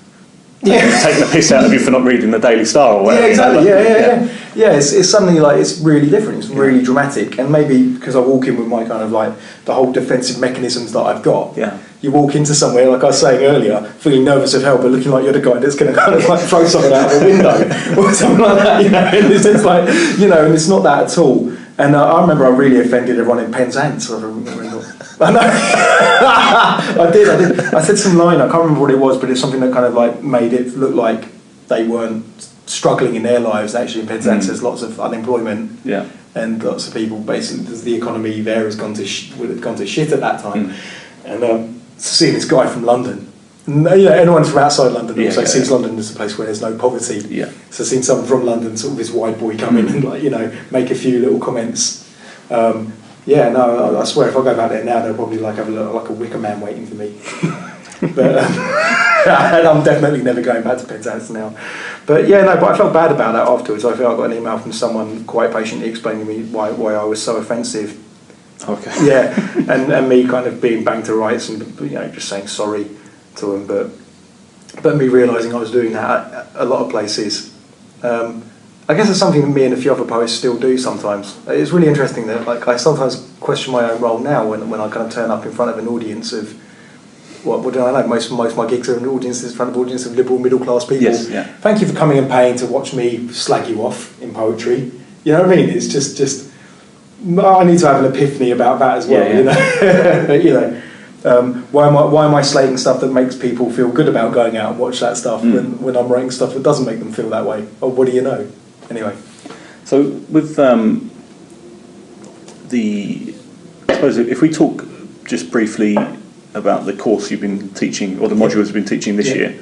taking the piss out of you for not reading the Daily Star or whatever. It's suddenly like it's really different. It's really dramatic, and maybe because I walk in with my kind of like the whole defensive mechanisms that I've got. You walk into somewhere, like I was saying earlier, feeling nervous of hell, but looking like you're the guy that's going to kind of like throw something out the window or something like that, you know. And it's just like, you know, and it's not that at all. And I remember I really offended everyone in Penzance. I know. I did. I said some line, I can't remember what it was, but it's something that kind of like made it look like they weren't struggling in their lives. Actually, in Penzance, there's lots of unemployment, and lots of people basically. The economy there has gone to shit at that time, and seeing this guy from London, anyone from outside London also sees London as a place where there's no poverty. So seeing someone from London, sort of this white boy, come in and like make a few little comments. I swear if I go back there now, they'll probably like have a wicker man waiting for me. But and I'm definitely never going back to Penzance now. But but I felt bad about that afterwards. I felt I got an email from someone quite patiently explaining to me why I was so offensive. Okay. And me kind of being banged to rights and just saying sorry to them, but me realising I was doing that at a lot of places, and I guess it's something that me and a few other poets still do sometimes. It's really interesting that like I sometimes question my own role now when I kind of turn up in front of an audience of what do I know? Most of my gigs are in audiences in front of audience of liberal middle class people. Yes, yeah. Thank you for coming and paying to watch me slag you off in poetry. You know what I mean? It's just I need to have an epiphany about that as well. Yeah. You know, why am I slating stuff that makes people feel good about going out and watch that stuff when I'm writing stuff that doesn't make them feel that way? Or what do you know? Anyway. So with I suppose if we talk just briefly about the course you've been teaching, or the modules you've been teaching this year.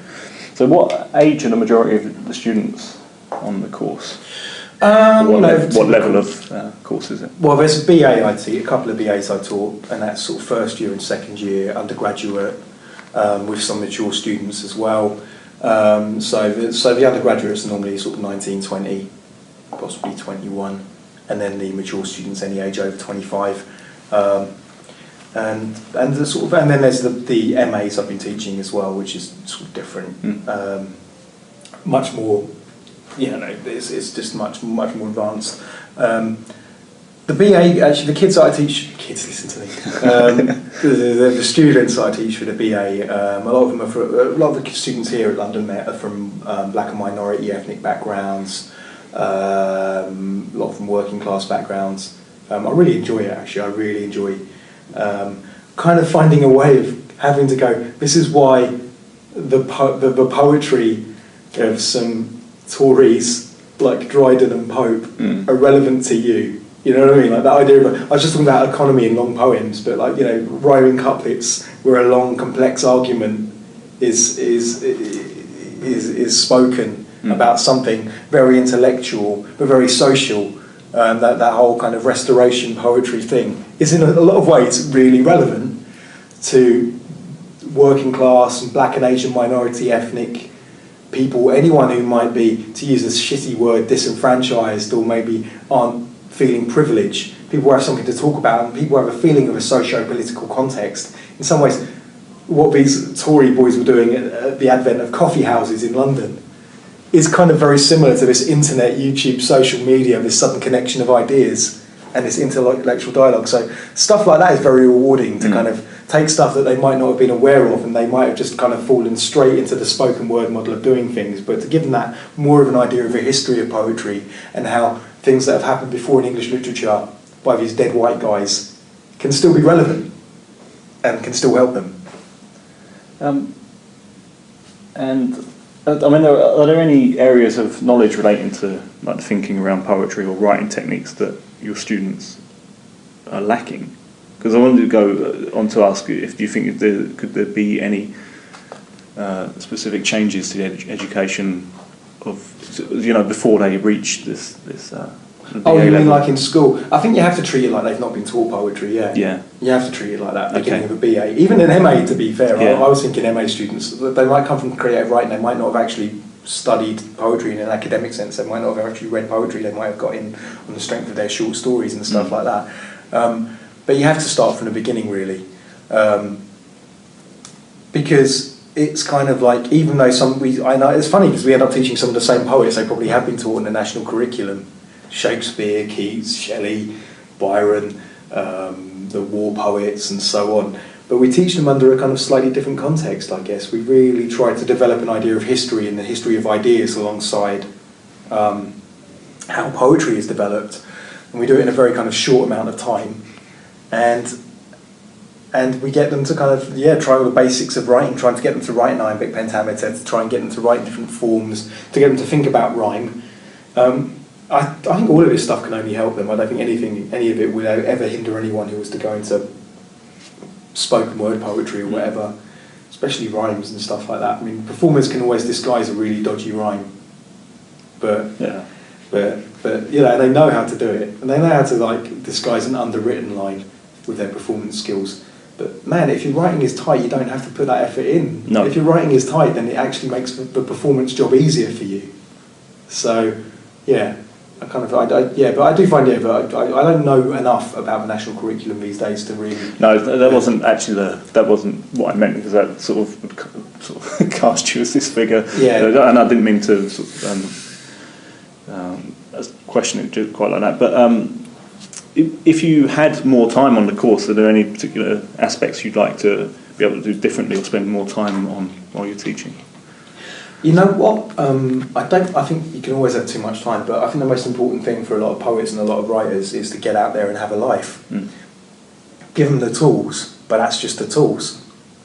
So what age are the majority of the students on the course? What level of course is it? Well, there's a BA I teach, a couple of BAs I taught, and that's sort of first year and second year undergraduate, with some mature students as well. So the undergraduates are normally sort of 19, 20, possibly 21, and then the mature students any age over 25. And then there's the MAs I've been teaching as well, which is sort of different, much more. It's just much more advanced. The BA, actually, the kids that I teach, kids listen to me. The students that I teach for the BA, a lot of the students here at London Met are from black and minority ethnic backgrounds, a lot from working class backgrounds. I really enjoy it, actually. I really enjoy kind of finding a way of having to go, this is why the poetry of some Tories like Dryden and Pope are relevant to you. You know what I mean? Like that idea of, I was just talking about economy in long poems, but like, you know, rhyming couplets where a long complex argument is spoken about something very intellectual but very social. That whole kind of restoration poetry thing is in a lot of ways really relevant to working class and black and Asian minority ethnic people, anyone who might be, to use this shitty word, disenfranchised or maybe aren't feeling privilege. People have something to talk about and people have a feeling of a socio-political context. In some ways, what these Tory boys were doing at the advent of coffee houses in London is kind of very similar to this internet, YouTube, social media, this sudden connection of ideas and this intellectual dialogue. So stuff like that is very rewarding to kind of take stuff that they might not have been aware of and they might have just kind of fallen straight into the spoken word model of doing things, but to give them that more of an idea of a history of poetry and how things that have happened before in English literature by these dead white guys can still be relevant and can still help them. I mean, are there any areas of knowledge relating to like thinking around poetry or writing techniques that your students are lacking? Because I wanted to go on to ask if you think could there be any specific changes to the education of, you know, before they reach this Oh, you mean like in school? I think you have to treat it like they've not been taught poetry, yeah. Yeah. You have to treat it like that at the beginning of a BA. Even an MA, to be fair, I was thinking MA students, they might come from creative writing, they might not have actually studied poetry in an academic sense, they might not have actually read poetry, they might have got in on the strength of their short stories and stuff like that. But you have to start from the beginning, really. Because it's kind of like, even though I know it's funny because we end up teaching some of the same poets they probably have been taught in the national curriculum. Shakespeare, Keats, Shelley, Byron, the war poets and so on. But we teach them under a kind of slightly different context, I guess. We really try to develop an idea of history and the history of ideas alongside how poetry is developed. And we do it in a very kind of short amount of time. And we get them to kind of, try all the basics of writing, trying to get them to write in iambic pentameter, to try and get them to write in different forms, to get them to think about rhyme. I think all of this stuff can only help them. I don't think any of it will ever hinder anyone who was to go into spoken word poetry or whatever, especially rhymes and stuff like that. I mean, performers can always disguise a really dodgy rhyme, but you know, they know how to do it, and they know how to like disguise an underwritten line with their performance skills. But man, if your writing is tight, you don't have to put that effort in. No. If your writing is tight, then it actually makes the performance job easier for you. So, yeah. But I do find but I don't know enough about the national curriculum these days to really. No, that wasn't actually that wasn't what I meant, because that sort of cast you as this figure. Yeah. And I didn't mean to question it just quite like that. But if you had more time on the course, are there any particular aspects you'd like to be able to do differently or spend more time on while you're teaching? You know what? I think you can always have too much time, but I think the most important thing for a lot of poets and a lot of writers is to get out there and have a life. Give them the tools, but that's just the tools.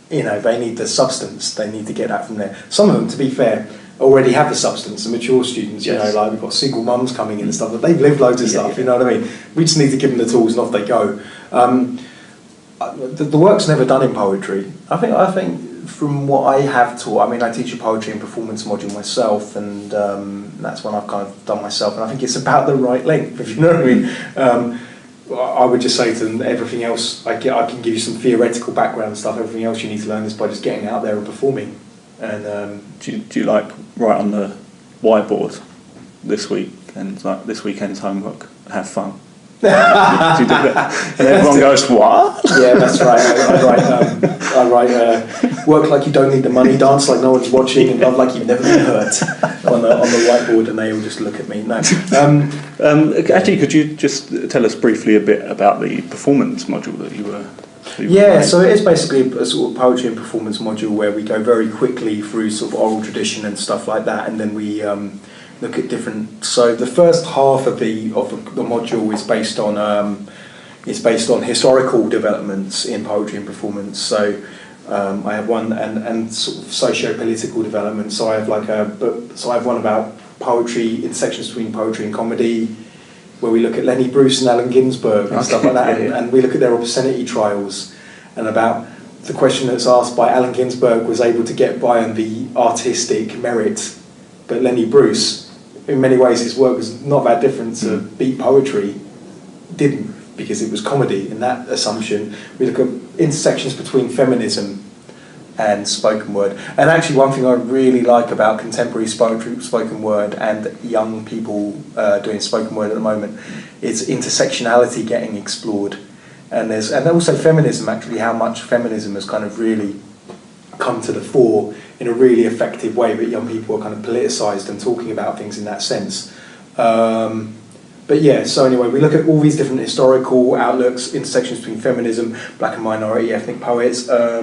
They need the substance. They need to get that from there. Some of them, to be fair, already have the substance. The mature students, yes. Like we've got single mums coming in and stuff, but they've lived loads of stuff. You know what I mean? We just need to give them the tools, and off they go. The work's never done in poetry. I think from what I have taught, I teach a poetry and performance module myself, and that's one I've kind of done myself, and I think it's about the right length, if you know what I mean. I would just say to them, everything else, I can give you some theoretical background stuff, everything else you need to learn is by just getting out there and performing. And do you like write on the whiteboard this week and like this weekend's homework, have fun? Do you do that? And everyone goes, what? Yeah, that's right. I write work like you don't need the money, dance like no one's watching, and love like you've never been hurt on the whiteboard, and they all just look at me. No. Actually, could you just tell us briefly a bit about the performance module that you were... So it is basically a sort of poetry and performance module where we go very quickly through sort of oral tradition and stuff like that, and then we look at different. So the first half of the module is based on historical developments in poetry and performance. So I have one and sort of socio-political developments. So I have one about poetry, intersections between poetry and comedy, where we look at Lenny Bruce and Allen Ginsberg and stuff like that, and we look at their obscenity trials, and about the question that's asked by Allen Ginsberg was able to get by on the artistic merit, but Lenny Bruce, in many ways his work was not that different to beat poetry, didn't, because it was comedy. In that assumption, we look at intersections between feminism and spoken word. And actually one thing I really like about contemporary spoken word and young people doing spoken word at the moment is intersectionality getting explored. And also feminism, actually, how much feminism has kind of really come to the fore in a really effective way, but young people are kind of politicised and talking about things in that sense. But yeah, so anyway, we look at all these different historical outlooks, intersections between feminism, black and minority ethnic poets, oh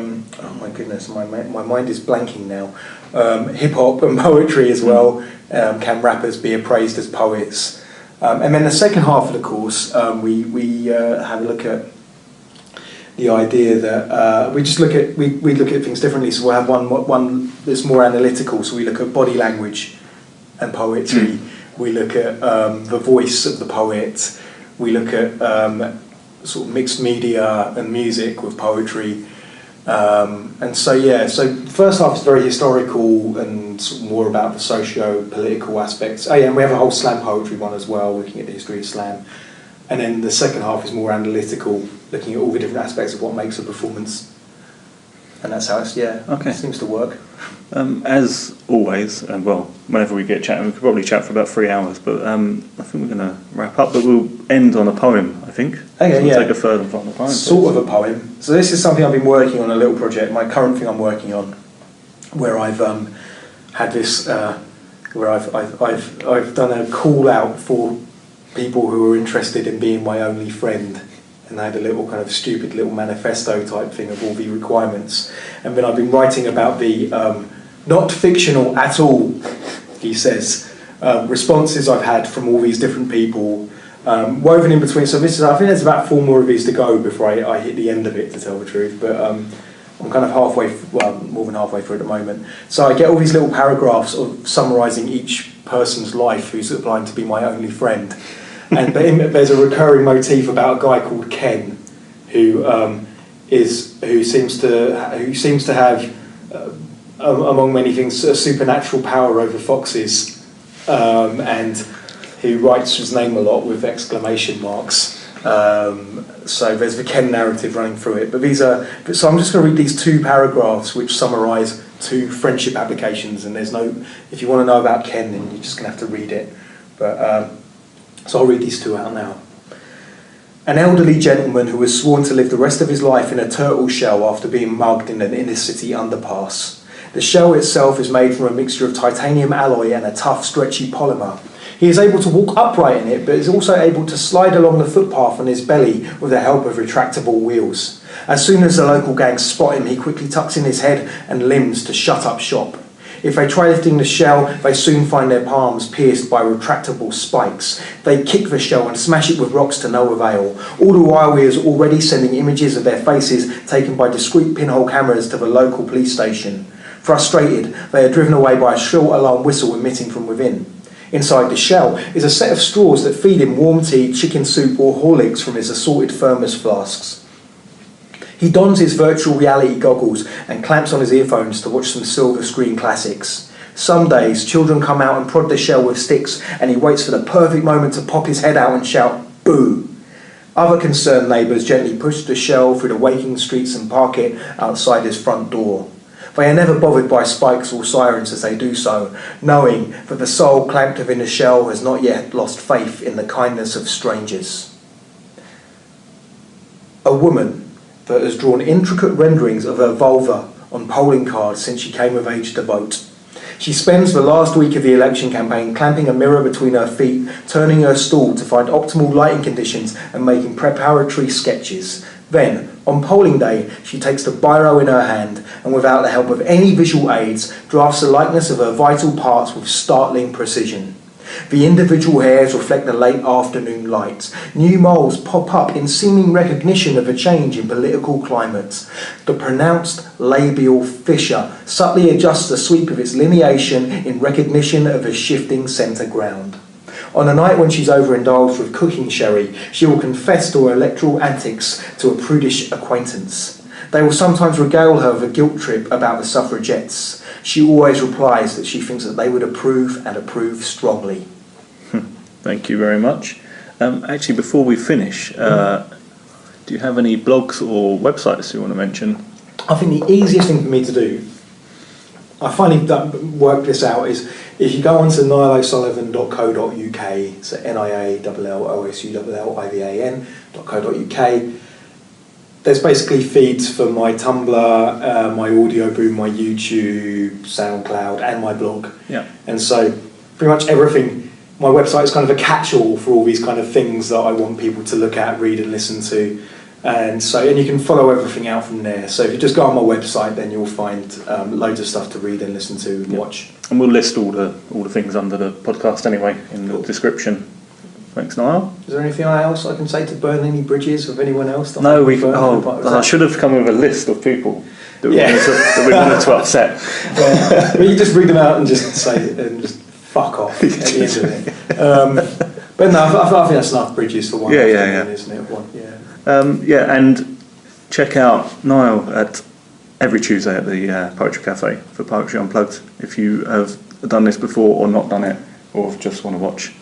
my goodness, my mind is blanking now, hip-hop and poetry as well, can rappers be appraised as poets? And then the second half of the course, we have a look at the idea that we look at things differently. So we'll have one that's more analytical, so we look at body language and poetry. We look at the voice of the poet. We look at sort of mixed media and music with poetry. And so the first half is very historical and sort of more about the socio-political aspects. Oh yeah, and we have a whole slam poetry one as well, looking at the history of slam. And then the second half is more analytical, looking at all the different aspects of what makes a performance. And that's how it seems to work. As always, whenever we get chatting, we could probably chat for about 3 hours, but I think we're going to wrap up, but we'll end on a poem, I think. Okay, so we'll take a third and final poem. Sort of a poem. So this is something I've been working on, a little project, my current thing I'm working on, where I've had this, where I've done a call out for people who are interested in being my only friend. And I had a little kind of stupid little manifesto type thing of all the requirements. And then I've been writing about the not fictional at all, he says, responses I've had from all these different people, woven in between. So I think there's about 4 more of these to go before I hit the end of it, to tell the truth. But I'm kind of more than halfway through at the moment. So I get all these little paragraphs of summarising each person's life who's applying to be my only friend. But there's a recurring motif about a guy called Ken, who seems to have, among many things, a supernatural power over foxes, and who writes his name a lot with exclamation marks. So there's the Ken narrative running through it. So I'm just going to read these 2 paragraphs which summarise 2 friendship applications. And if you want to know about Ken, then you're just going to have to read it. But so I'll read these 2 out now. An elderly gentleman who was sworn to live the rest of his life in a turtle shell after being mugged in an inner city underpass. The shell itself is made from a mixture of titanium alloy and a tough, stretchy polymer. He is able to walk upright in it, but is also able to slide along the footpath on his belly with the help of retractable wheels. As soon as the local gangs spot him, he quickly tucks in his head and limbs to shut up shop. If they try lifting the shell, they soon find their palms pierced by retractable spikes. They kick the shell and smash it with rocks to no avail. All the while he is already sending images of their faces taken by discreet pinhole cameras to the local police station. Frustrated, they are driven away by a shrill alarm whistle emitting from within. Inside the shell is a set of straws that feed him warm tea, chicken soup or Horlicks from his assorted thermos flasks. He dons his virtual reality goggles and clamps on his earphones to watch some silver screen classics. Some days, children come out and prod the shell with sticks, and he waits for the perfect moment to pop his head out and shout, "Boo!" Other concerned neighbours gently push the shell through the waking streets and park it outside his front door. They are never bothered by spikes or sirens as they do so, knowing that the soul clamped within the shell has not yet lost faith in the kindness of strangers. A woman that has drawn intricate renderings of her vulva on polling cards since she came of age to vote. She spends the last week of the election campaign clamping a mirror between her feet, turning her stool to find optimal lighting conditions and making preparatory sketches. Then, on polling day, she takes the biro in her hand and without the help of any visual aids, drafts the likeness of her vital parts with startling precision. The individual hairs reflect the late afternoon light. New moles pop up in seeming recognition of a change in political climate. The pronounced labial fissure subtly adjusts the sweep of its lineation in recognition of a shifting centre ground. On a night when she's overindulged with cooking sherry, she will confess to her electoral antics to a prudish acquaintance. They will sometimes regale her with a guilt trip about the suffragettes. She always replies that she thinks that they would approve and approve strongly. Thank you very much. Actually, before we finish, do you have any blogs or websites you want to mention? I think the easiest thing for me to do, I finally worked this out, is if you go onto niallosullivan.co.uk, so niallosullivan.co.uk, there's basically feeds for my Tumblr, my Audio Boom, my YouTube, SoundCloud, and my blog. Yeah. And so pretty much everything, my website is kind of a catch-all for all these kind of things that I want people to look at, read and listen to. And you can follow everything out from there. So if you just go on my website, then you'll find loads of stuff to read and listen to and watch. And we'll list all the things under the podcast anyway in the description. Thanks, Niall. Is there anything else I can say to burn any bridges with anyone else? No, I should have come with a list of people that we wanted to upset. Yeah. Well, you just read them out and just say and just fuck off at the end of it. But no, I think that's enough bridges for one. Yeah. Isn't it? And check out Niall at every Tuesday at the Poetry Cafe for Poetry Unplugged. If you have done this before or not done it, or just want to watch.